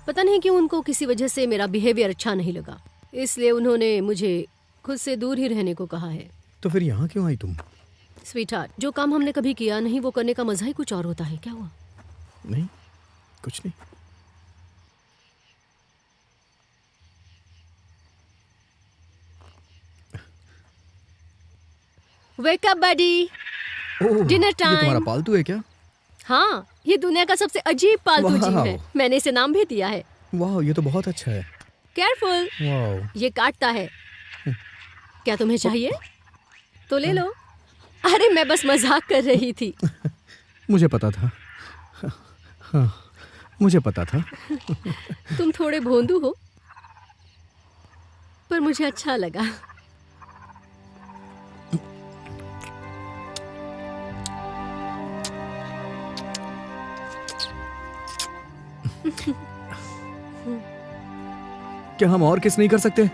पता नहीं क्यों उनको किसी वजह से मेरा बिहेवियर अच्छा नहीं लगा, इसलिए उन्होंने मुझे खुद से दूर ही रहने को कहा है। तो फिर यहाँ क्यों आई तुम? स्वीटहार्ट, जो काम हमने कभी किया नहीं वो करने का मजा ही कुछ और होता है। क्या हुआ? नहीं, कुछ नहीं। वेक अप बडी, डिनर ये तुम्हारा टाइम। पालतू है क्या? हाँ, ये दुनिया का सबसे अजीब पालतू जीव वाह। है। मैंने इसे नाम भी दिया है। वाह, ये तो बहुत अच्छा है। केयरफुल, वाह। ये काटता है। क्या तुम्हें चाहिए? तो ले लो। अरे मैं बस मजाक कर रही थी। मुझे पता था। हाँ, मुझे पता था। तुम थोड़े भोंदू हो, पर मुझे अच्छा लगा। क्या हम और किस नहीं कर सकते?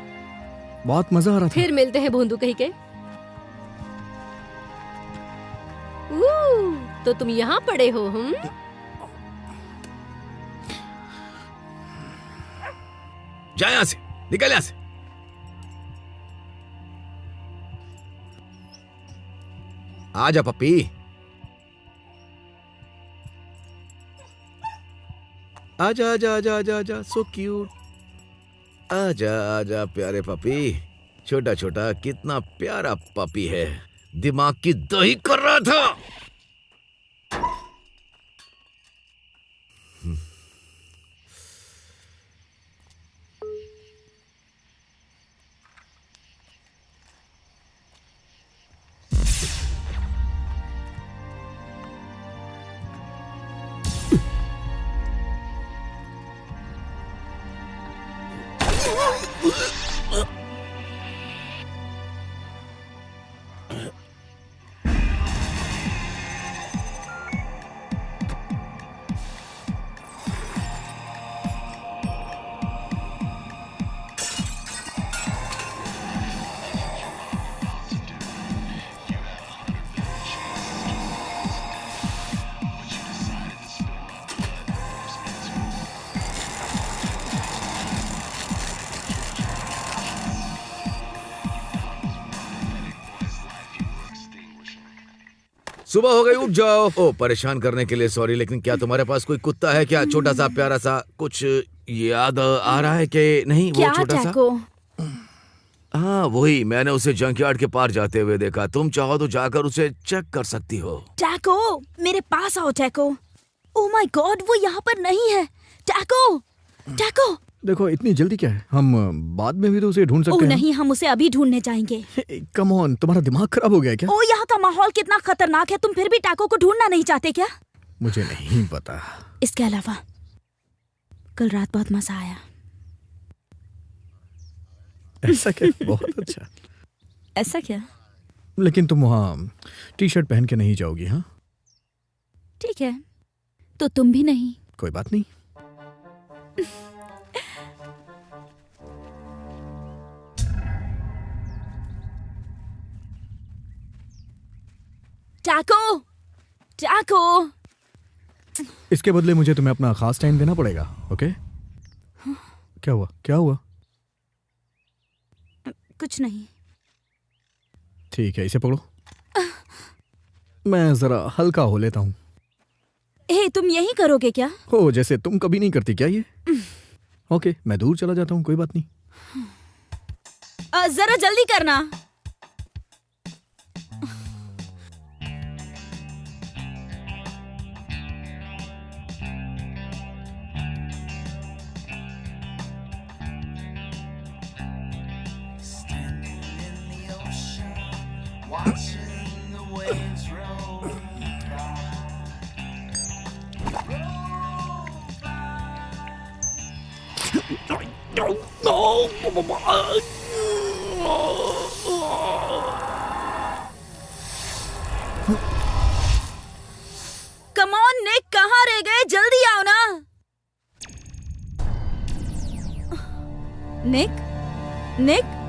बहुत मजा आ रहा था। फिर मिलते हैं भोंदू कहीं के। तो तुम यहाँ पड़े हो? जा यहाँ से, निकल यहाँ से। आजा पप्पी। आजा आजा आजा आजा आजा, सो क्यूट। आजा आजा प्यारे पपी। छोटा छोटा कितना प्यारा पपी है। दिमाग की दही कर रहा था। सुबह हो गई, उठ जाओ। ओ, परेशान करने के लिए सॉरी, लेकिन क्या तुम्हारे पास कोई कुत्ता है क्या? छोटा सा प्यारा सा, कुछ याद आ रहा है कि नहीं? वो छोटा सा। हाँ वही, मैंने उसे जंकयार्ड के पार जाते हुए देखा। तुम चाहो तो जाकर उसे चेक कर सकती हो। टैको, मेरे पास आओ टैको। ओह माय गॉड, वो यहाँ पर नहीं है। Taco, taco. देखो इतनी जल्दी क्या है? हम बाद में भी तो उसे ढूंढ सकते हैं। नहीं, हम उसे अभी ढूंढने जाएंगे। कम ऑन, तुम्हारा दिमाग खराब हो गया क्या? ओह, यहाँ का माहौल कितना खतरनाक है, तुम फिर भी टैको को ढूंढना नहीं चाहते क्या? मुझे नहीं पता। इसके अलावा कल रात बहुत मजा आया। ऐसा क्या? बहुत अच्छा। ऐसा क्या? लेकिन तुम वहाँ टी शर्ट पहन के नहीं जाओगी? हाँ ठीक है, तो तुम भी नहीं। कोई बात नहीं। Taco, taco. इसके बदले मुझे तुम्हें अपना खास टाइम देना पड़ेगा, ओके? क्या हुआ? क्या हुआ? कुछ नहीं। ठीक है, इसे पकड़ो। मैं जरा हल्का हो लेता हूँ। तुम यही करोगे क्या? हो, जैसे तुम कभी नहीं करती क्या ये? ओके, मैं दूर चला जाता हूँ, कोई बात नहीं। जरा जल्दी करना। कम ऑन निक, कहाँ रह गए? जल्दी आओ ना। Nick, Nick.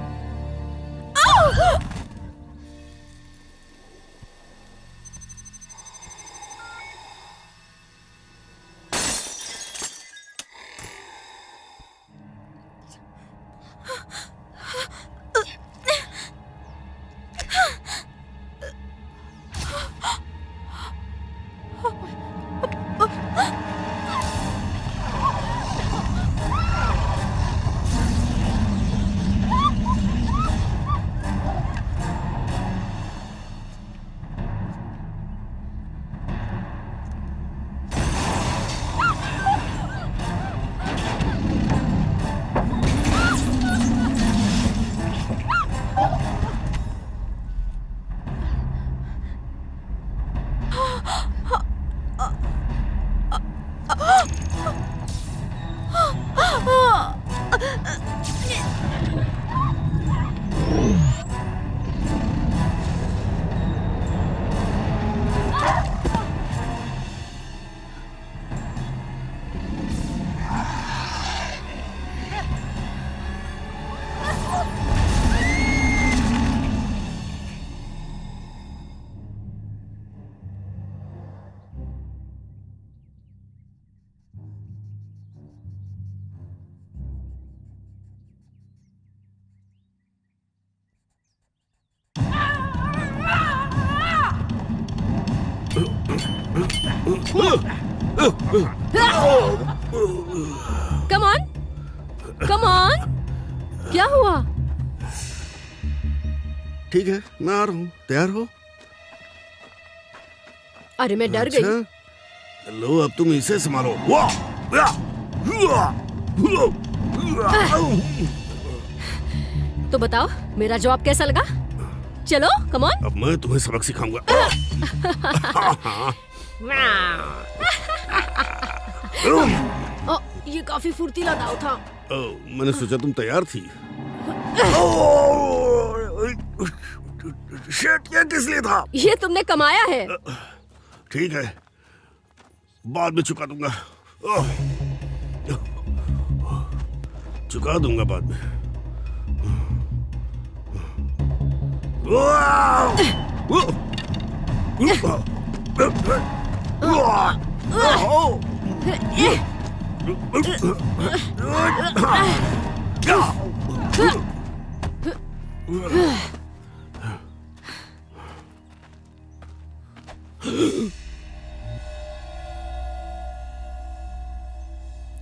Come on, come on. क्या हुआ? ठीक है, मैं आ रहा हूँ। तैयार हो? अरे मैं डर गई। लो, अब तुम इसे संभालो। तो बताओ मेरा जवाब कैसा लगा? चलो कम ऑन। अब मैं तुम्हें सबक सिखाऊंगा। ये काफी फुर्तीला दाव था। मैंने सोचा तुम तैयार थी। शिट, ये किस लिए था? ये तुमने कमाया है। ठीक है, बाद में चुका दूंगा। चुका दूंगा बाद में।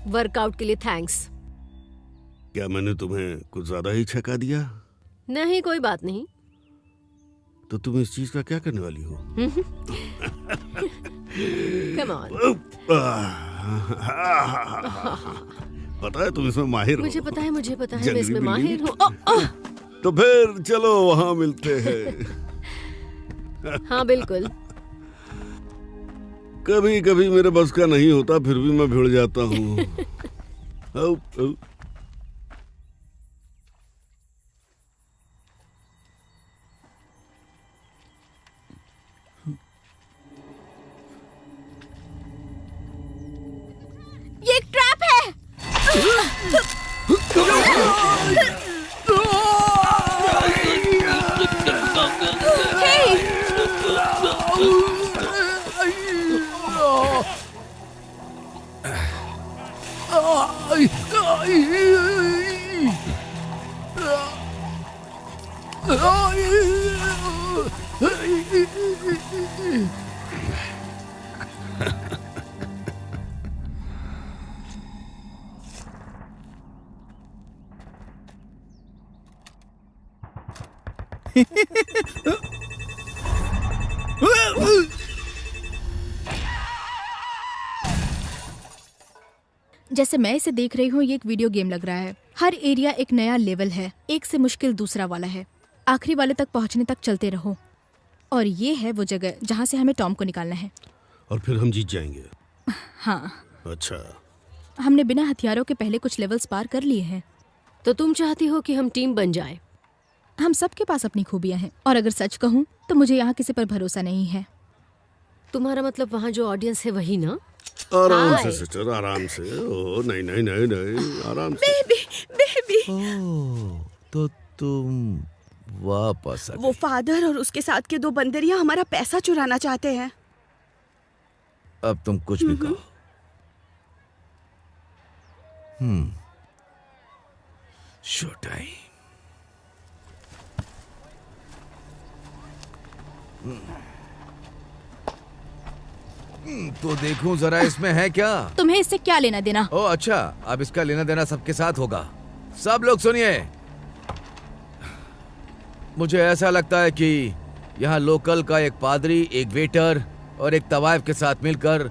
वर्कआउट के लिए थैंक्स। क्या मैंने तुम्हें कुछ ज्यादा ही छका दिया? नहीं, कोई बात नहीं। तो तुम इस चीज का क्या करने वाली हो? Come on. पता है तुम इसमें माहिर हो। मुझे पता है मैं इसमें जंगली माहिर हूँ। तो फिर चलो वहां मिलते हैं। हाँ बिल्कुल। कभी कभी मेरे बस का नहीं होता, फिर भी मैं भिड़ जाता हूँ। ये एक ट्रैप है। जैसे मैं इसे देख रही हूँ, ये एक वीडियो गेम लग रहा है। हर एरिया एक नया लेवल है, एक से मुश्किल दूसरा वाला है। आखिरी वाले तक पहुँचने तक चलते रहो। और ये है वो जगह जहाँ से हमें टॉम को निकालना है। और फिर हम जीत जाएंगे। हाँ। अच्छा, हमने बिना हथियारों के पहले कुछ लेवल्स पार कर लिए हैं। तो तुम चाहती हो कि हम टीम बन जाए? हम सबके पास अपनी खूबियाँ हैं, और अगर सच कहूँ तो मुझे यहाँ किसी पर भरोसा नहीं है। तुम्हारा मतलब वहाँ जो ऑडियंस है वही ना? आराम से सिस्टर, आराम से। ओ नहीं नहीं नहीं नहीं, आराम से। बेबी। तो तुम वापस आ गई। वो फादर और उसके साथ के 2 बंदरियां हमारा पैसा चुराना चाहते हैं। अब तुम कुछ भी कहो। Show time. तो देखूं जरा इसमें है क्या? तुम्हें इससे क्या लेना देना? ओ अच्छा, अब इसका लेना देना सबके साथ होगा। सब लोग सुनिए, मुझे ऐसा लगता है कि यहाँ लोकल का एक पादरी, एक वेटर और एक तवायफ के साथ मिलकर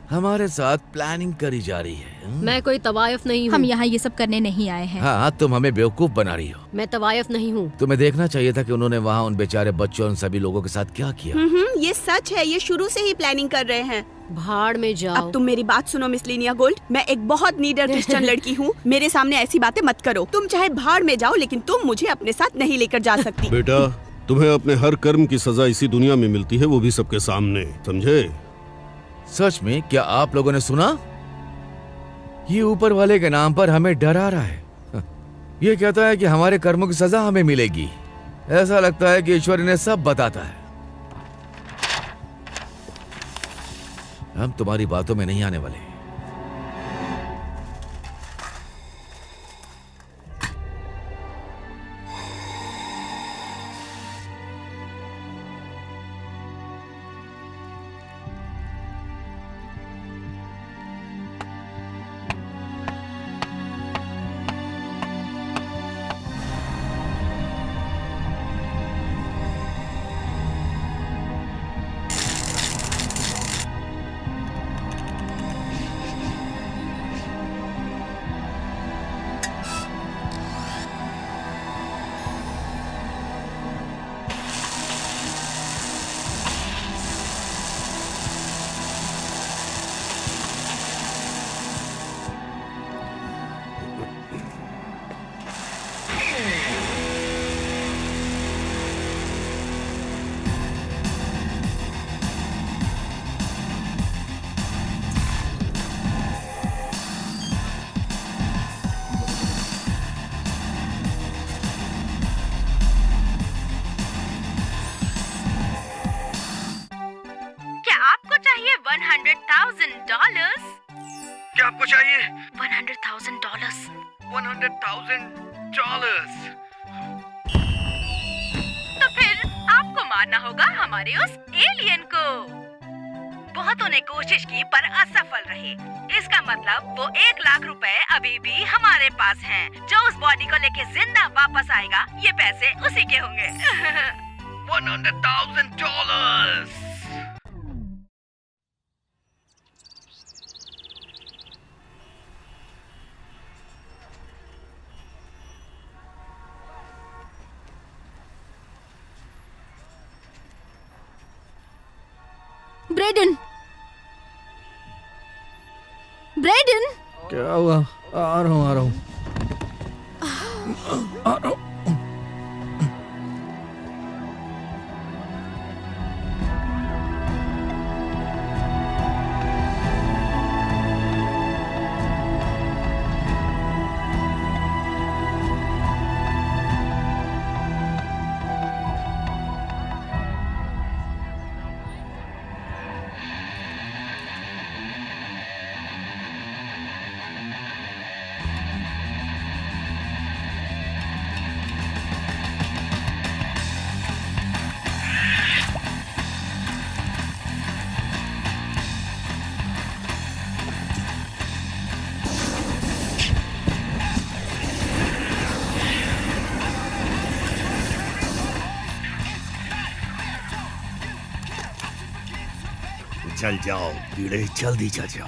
हमारे साथ प्लानिंग करी जा रही है। मैं कोई तवायफ नहीं हूँ। हम यहाँ ये सब करने नहीं आए हैं। हाँ, तुम हमें बेवकूफ बना रही हो। मैं तवायफ नहीं हूँ। तुम्हें देखना चाहिए था कि उन्होंने वहाँ उन बेचारे बच्चों और सभी लोगों के साथ क्या किया। ये सच है, ये शुरू से ही प्लानिंग कर रहे हैं। भाड़ में जाओ। अब तुम मेरी बात सुनो मिस लीनिया गोल्ड, मैं एक बहुत नीडर क्रिश्चियन लड़की हूँ। मेरे सामने ऐसी बातें मत करो। तुम चाहे भाड़ में जाओ, लेकिन तुम मुझे अपने साथ नहीं लेकर जा सकती। बेटा, तुम्हें अपने हर कर्म की सजा इसी दुनिया में मिलती है, वो भी सबके सामने, समझे? सच में? क्या आप लोगों ने सुना? ये ऊपर वाले के नाम पर हमें डरा रहा है। ये कहता है कि हमारे कर्मों की सजा हमें मिलेगी। ऐसा लगता है कि ईश्वर इन्हें सब बताता है। हम तुम्हारी बातों में नहीं आने वाले। चाहिए? $100,000। $100,000। तो फिर आपको मारना होगा हमारे उस एलियन को। बहुतों ने कोशिश की पर असफल रहे। इसका मतलब वो 1 लाख रुपए अभी भी हमारे पास हैं। जो उस बॉडी को लेके जिंदा वापस आएगा, ये पैसे उसी के होंगे। $100,000। ब्रेडन, ब्रेडन, क्या हुआ? आ रहा हूँ। चल जाओ कीड़े, जल्दी चल जाओ,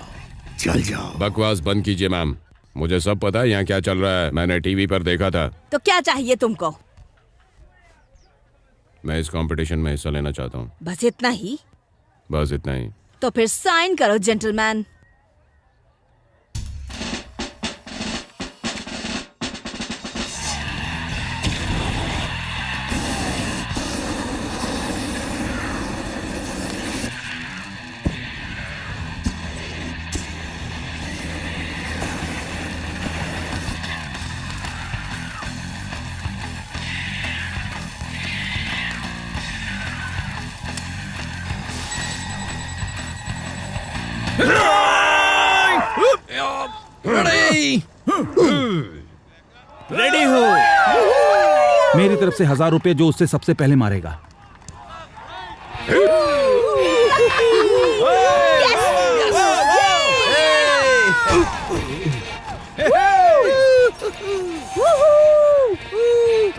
चल जाओ। बकवास बंद कीजिए मैम, मुझे सब पता है यहाँ क्या चल रहा है। मैंने टीवी पर देखा था। तो क्या चाहिए तुमको? मैं इस कंपटीशन में हिस्सा लेना चाहता हूँ। बस इतना ही? बस इतना ही। तो फिर साइन करो जेंटलमैन। रेडी हो? मेरी तरफ से 1000 रुपए जो उससे सबसे पहले मारेगा।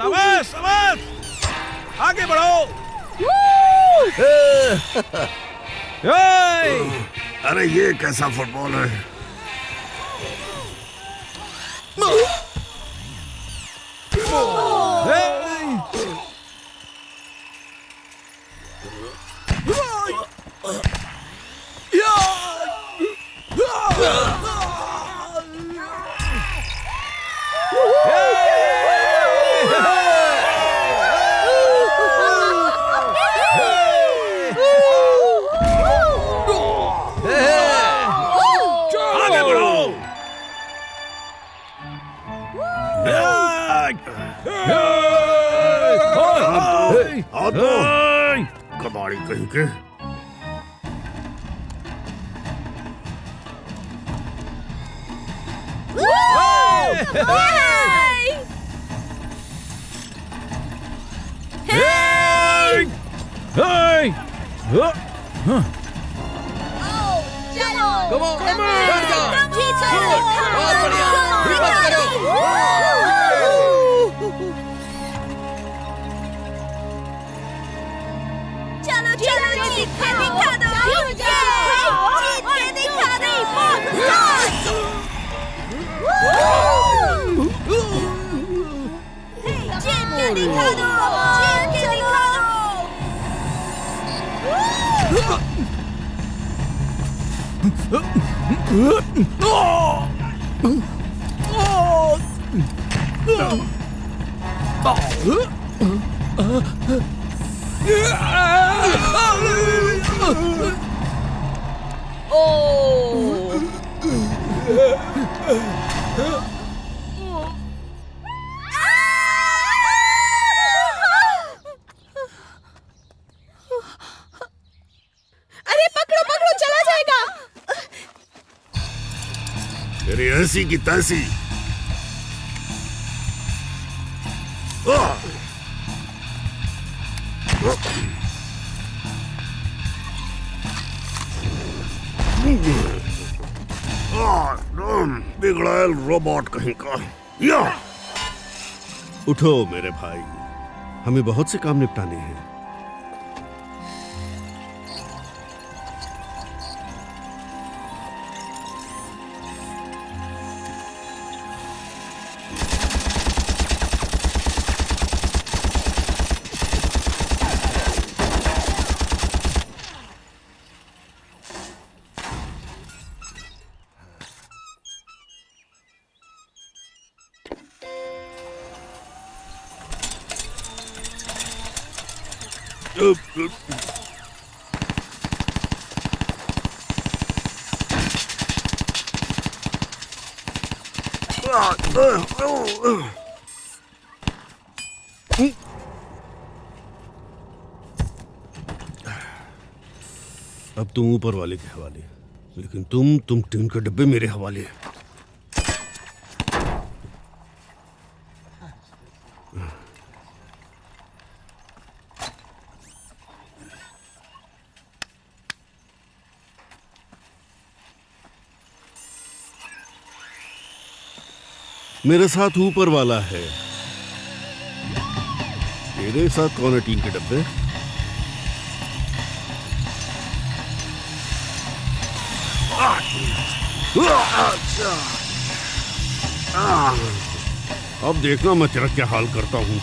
शाबाश, आगे बढ़ो। अरे ये कैसा फुटबॉल है? कबाड़ी कहीं के। तेरी ऐसी की तैसी। बिगड़ैल रोबोट कहीं का। या उठो मेरे भाई, हमें बहुत से काम निपटाने हैं। अब तुम ऊपर वाले के हवाले, लेकिन तुम टीन के डब्बे मेरे हवाले। मेरे साथ ऊपर वाला है, तेरे साथ कौन है टीन के डब्बे? अब देखना मैं तेरा क्या हाल करता हूं।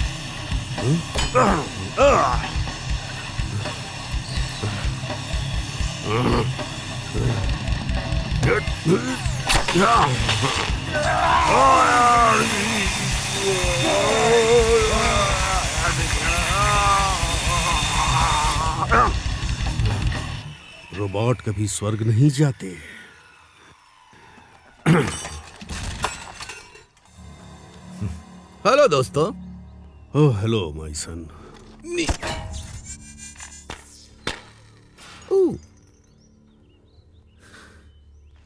रोबोट कभी स्वर्ग नहीं जाते। हेलो दोस्तों। Oh hello my son.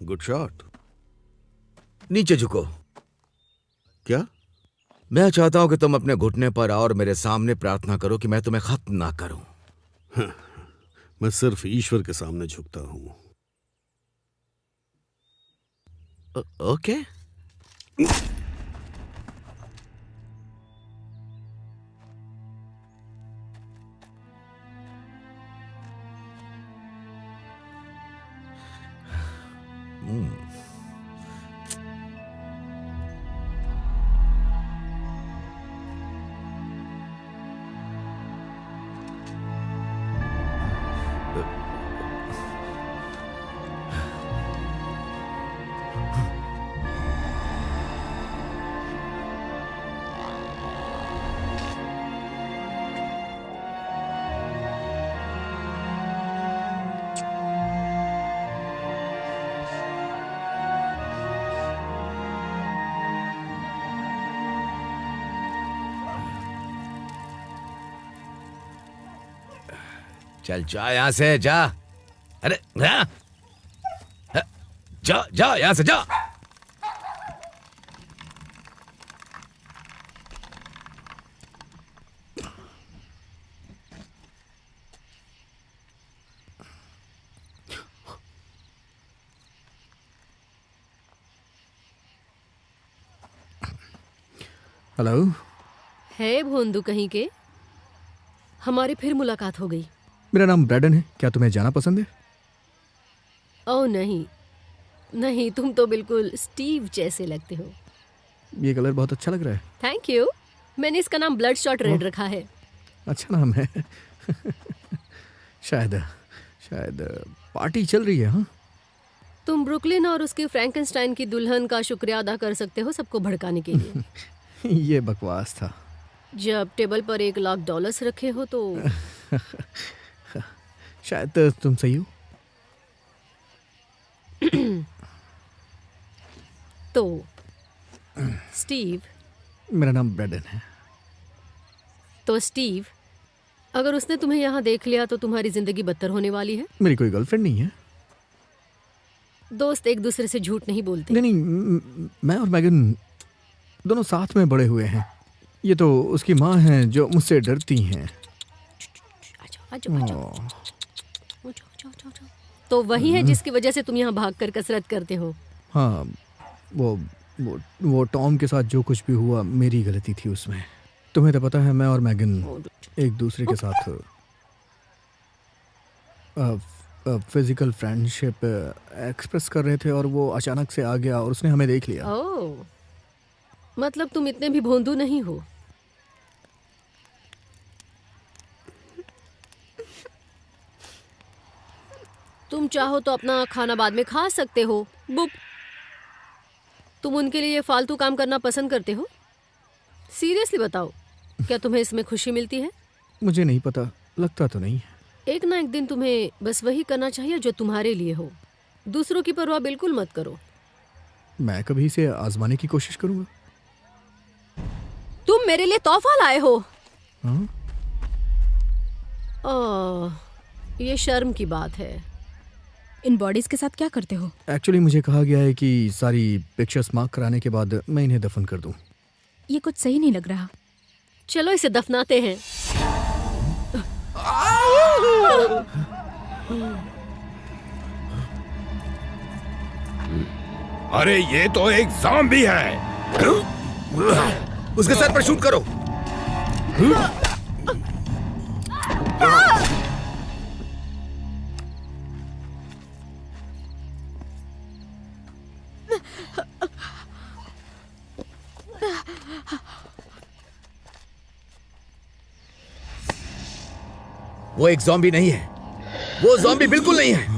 Good shot. नीचे झुको। क्या? मैं चाहता हूं कि तुम अपने घुटने पर आओ और मेरे सामने प्रार्थना करो कि मैं तुम्हें खत्म ना करूं। हाँ, मैं सिर्फ ईश्वर के सामने झुकता हूं। ओके। चल जा यहां से, जा। अरे जा जा यहां से, जा। हेलो। है भोंदू कहीं के, हमारी फिर मुलाकात हो गई। मेरा नाम ब्रैडन है, क्या तुम्हें जाना पसंद है? ओह नहीं नहीं, तुम तो बिल्कुल स्टीव जैसे लगते हो। ये कलर बहुत अच्छा लग रहा है। Thank you. मैंने इसका नाम ब्लड शॉट रेड रखा है। अच्छा नाम है। शायद पार्टी चल रही है। हाँ, तुम ब्रुकलिन और उसके फ्रैंकनस्टाइन की दुल्हन का शुक्रिया अदा कर सकते हो सबको भड़काने के लिए। ये बकवास था। जब टेबल पर $1 लाख रखे हो तो शायद तुम सही हो। तो स्टीव। मेरा नाम ब्रैडन है। तो स्टीव, अगर उसने तुम्हें यहाँ देख लिया तो तुम्हारी जिंदगी बदतर होने वाली है। मेरी कोई गर्लफ्रेंड नहीं है। दोस्त एक दूसरे से झूठ नहीं बोलते। नहीं, मैं और मैगन दोनों साथ में बड़े हुए हैं। ये तो उसकी माँ हैं जो मुझसे डरती हैं। तो वही है जिसकी वजह से तुम यहाँ भागकर कसरत करते हो। हाँ, वो टॉम के साथ जो कुछ भी हुआ मेरी गलती थी उसमें। तुम्हें तो पता है मैं और मैगन एक दूसरे के साथ फिजिकल फ्रेंडशिप एक्सप्रेस कर रहे थे और वो अचानक से आ गया और उसने हमें देख लिया। ओह, मतलब तुम इतने भी भोंदू नहीं हो। तुम चाहो तो अपना खाना बाद में खा सकते हो। बुप। तुम उनके लिए फालतू काम करना पसंद करते हो? सीरियसली बताओ, क्या तुम्हें इसमें खुशी मिलती है? मुझे नहीं पता, लगता तो नहीं है। एक ना एक दिन तुम्हें बस वही करना चाहिए जो तुम्हारे लिए हो। दूसरों की परवाह बिल्कुल मत करो। मैं कभी इसे आजमाने की कोशिश करूंगा। तुम मेरे लिए तोहफा लाए हो? हाँ? ये शर्म की बात है। इन बॉडीज के साथ क्या करते हो? एक्चुअली मुझे कहा गया है कि सारी पिक्चर्स मार्क कराने के बाद मैं इन्हें दफन कर दूं। ये कुछ सही नहीं लग रहा। चलो इसे दफनाते हैं। अरे ये तो एक ज़ॉम्बी है। उसके सर पर शूट करो। वो एक ज़ॉम्बी नहीं है। वो ज़ॉम्बी बिल्कुल नहीं है।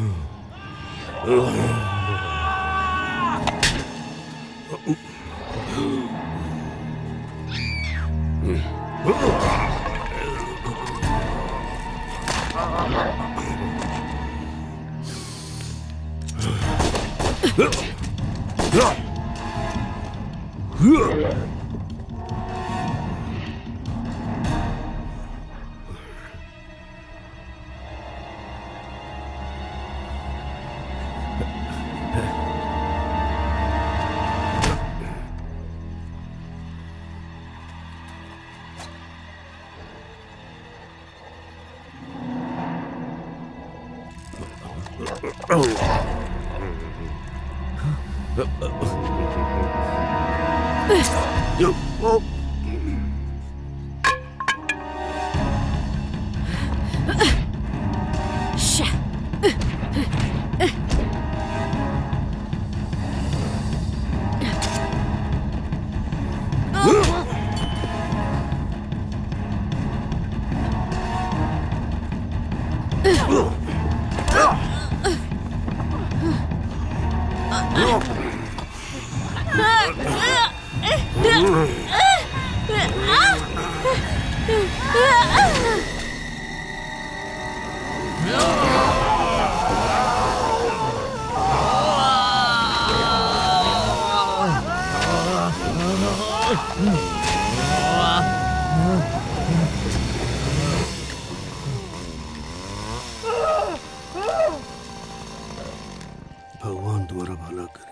भगवान तुम्हारा भला करे।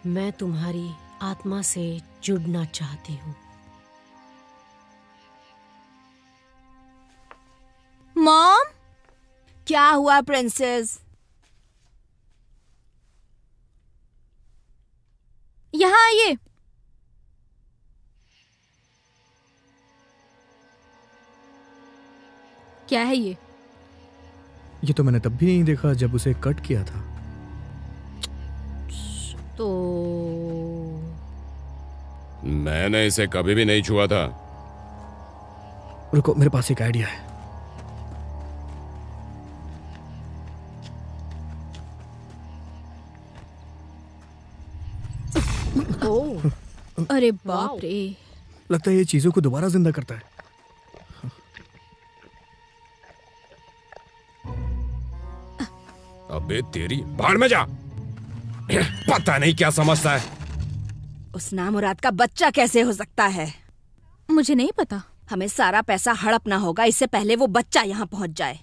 मैं तुम्हारी आत्मा से जुड़ना चाहती हूँ। मॉम, क्या हुआ प्रिंसेस? यहाँ आइए। क्या है ये? ये तो मैंने तब भी नहीं देखा जब उसे कट किया था। तो मैंने इसे कभी भी नहीं छुआ था। रुको, मेरे पास एक आइडिया है। अरे बाप रे, लगता है ये चीजों को दोबारा जिंदा करता है। अबे तेरी बाहर में जा। पता नहीं क्या समझता है। उस नामुराद का बच्चा कैसे हो सकता है? मुझे नहीं पता। हमें सारा पैसा हड़पना होगा इससे पहले वो बच्चा यहाँ पहुंच जाए।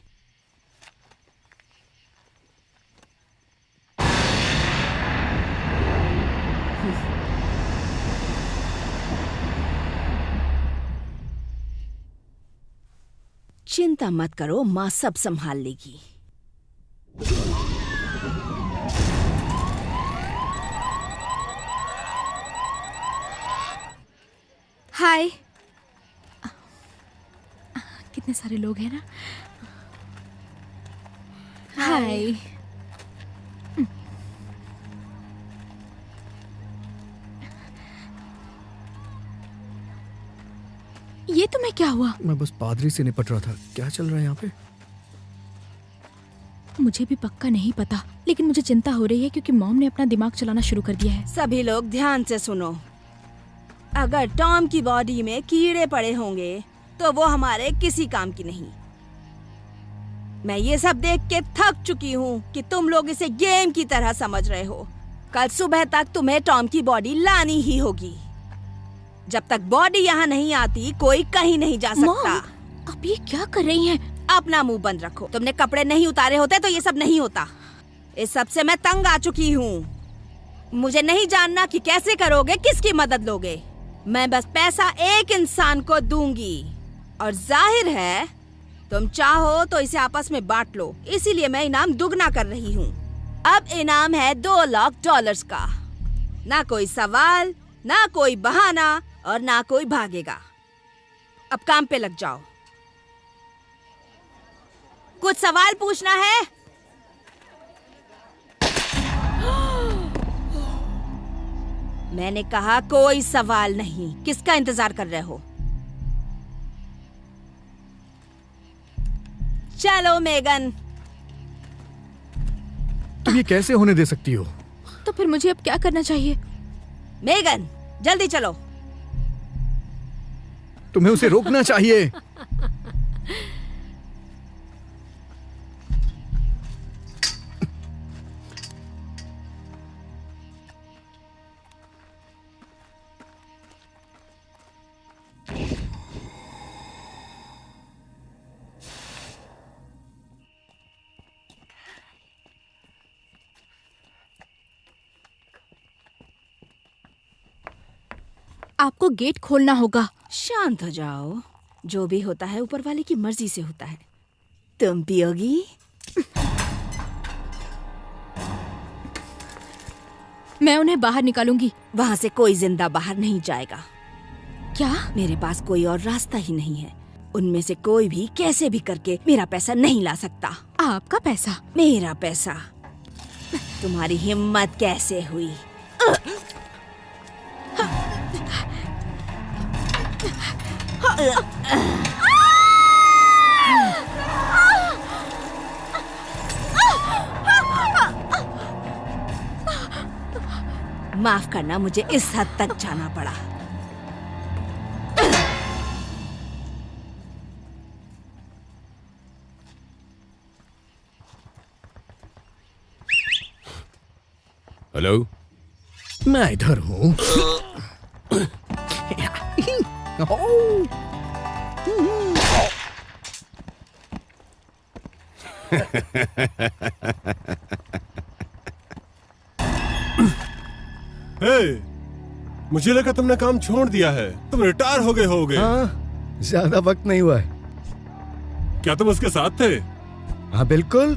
चिंता मत करो, माँ सब संभाल लेगी। हाय। कितने सारे लोग हैं ना। हाय। ये तुम्हें क्या हुआ? मैं बस पादरी से निपट रहा था। क्या चल रहा है यहाँ पे? मुझे भी पक्का नहीं पता, लेकिन मुझे चिंता हो रही है क्योंकि मॉम ने अपना दिमाग चलाना शुरू कर दिया है। सभी लोग ध्यान से सुनो। अगर टॉम की बॉडी में कीड़े पड़े होंगे तो वो हमारे किसी काम की नहीं। मैं ये सब देख के थक चुकी हूँ कि तुम लोग इसे गेम की तरह समझ रहे हो। कल सुबह तक तुम्हें टॉम की बॉडी लानी ही होगी। जब तक बॉडी यहाँ नहीं आती कोई कहीं नहीं जा सकता। अब ये क्या कर रही हैं? अपना मुंह बंद रखो। तुमने कपड़े नहीं उतारे होते तो ये सब नहीं होता। इस सब से मैं तंग आ चुकी हूँ। मुझे नहीं जानना कि कैसे करोगे, किसकी मदद लोगे। मैं बस पैसा एक इंसान को दूंगी और जाहिर है तुम चाहो तो इसे आपस में बांट लो, इसीलिए मैं इनाम दुगना कर रही हूँ। अब इनाम है $2 लाख का। ना कोई सवाल, ना कोई बहाना और ना कोई भागेगा। अब काम पे लग जाओ। कुछ सवाल पूछना है? मैंने कहा कोई सवाल नहीं। किसका इंतजार कर रहे हो? चलो मेगन। तुम ये कैसे होने दे सकती हो? तो फिर मुझे अब क्या करना चाहिए? मेगन जल्दी चलो। तुम्हें उसे रोकना चाहिए। आपको गेट खोलना होगा। शांत हो जाओ। जो भी होता है ऊपर वाले की मर्जी से होता है। तुम पियोगी? मैं उन्हें बाहर निकालूंगी। वहाँ से कोई जिंदा बाहर नहीं जाएगा। क्या? मेरे पास कोई और रास्ता ही नहीं है। उनमें से कोई भी कैसे भी करके मेरा पैसा नहीं ला सकता। आपका पैसा? मेरा पैसा। तुम्हारी हिम्मत कैसे हुई? माफ करना, मुझे इस हद तक जाना पड़ा। हेलो, मैं इधर हूँ। मुझे लगा तुमने काम छोड़ दिया है। तुम रिटायर हो गए होगे। हाँ, ज्यादा वक्त नहीं हुआ है। क्या तुम उसके साथ थे? हाँ बिल्कुल।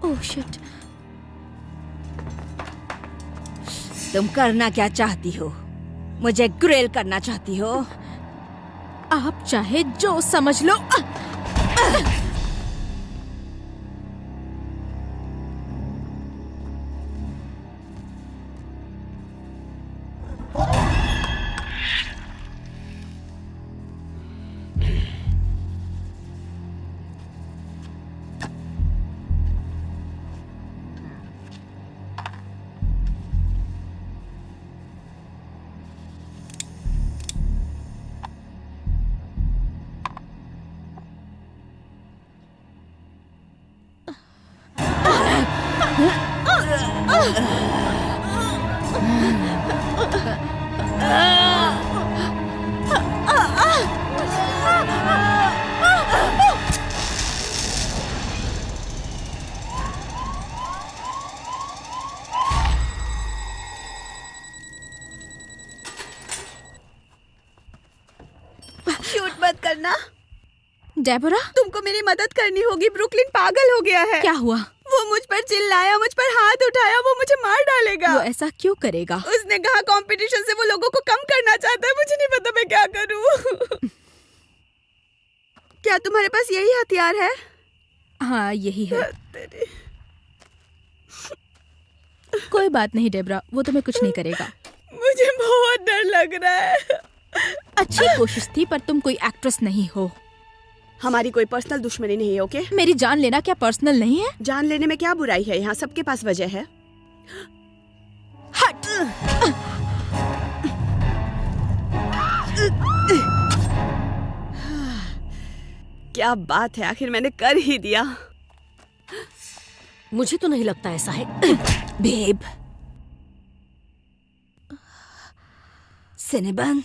Oh shit. तुम करना क्या चाहती हो? मुझे ग्रिल करना चाहती हो? आप चाहे जो समझ लो। शूट मत करना। डेबोरा, तुमको मेरी मदद करनी होगी। ब्रुकलिन पागल हो गया है। क्या हुआ? वो मुझ पर चिल्लाया, मुझ पर हाथ उठाया, वो मुझे मार डालेगा। वो ऐसा क्यों करेगा? उसने कहा कंपटीशन से वो लोगों को कम करना चाहता है। मुझे नहीं पता मैं क्या करूं। क्या तुम्हारे पास यही हथियार है? हाँ, यही है। कोई बात नहीं डेबरा, वो तुम्हें कुछ नहीं करेगा। मुझे बहुत डर लग रहा है। अच्छी कोशिश थी, पर तुम कोई एक्ट्रेस नहीं हो। हमारी कोई पर्सनल दुश्मनी नहीं है, ओके? मेरी जान लेना क्या पर्सनल नहीं है? जान लेने में क्या बुराई है? यहाँ सबके पास वजह है। हट! क्या बात है, आखिर मैंने कर ही दिया। मुझे तो नहीं लगता ऐसा है। बेब, सिनेबन,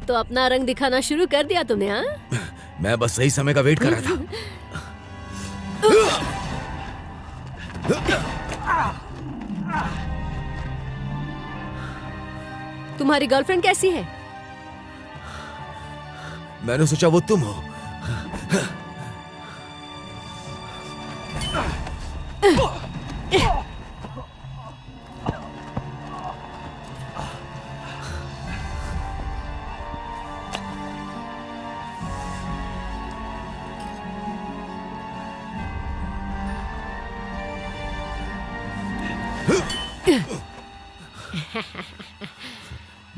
तो अपना रंग दिखाना शुरू कर दिया तुमने, हाँ? मैं बस सही समय का वेट कर रहा था। तुम्हारी गर्लफ्रेंड कैसी है? मैंने सोचा वो तुम हो।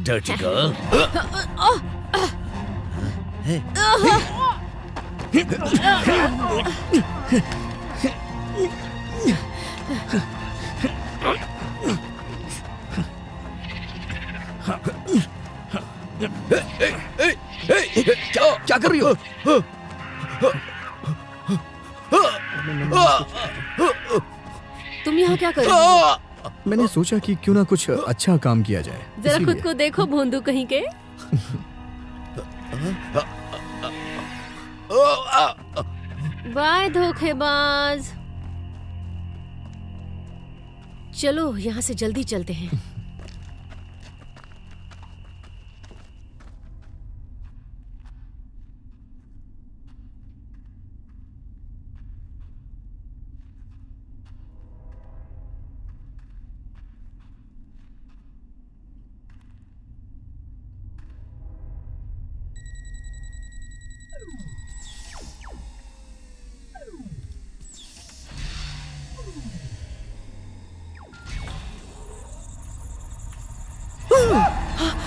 Dirty girl. क्या कर रही हो? तुम यहाँ क्या कर रहे हो? मैंने सोचा कि क्यों ना कुछ अच्छा काम किया जाए। जरा खुद को देखो भोंदू कहीं के। बाय धोखेबाज। चलो यहाँ से जल्दी चलते हैं।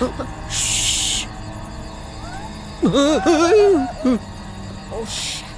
Oh shit.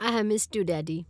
I have missed you, Daddy.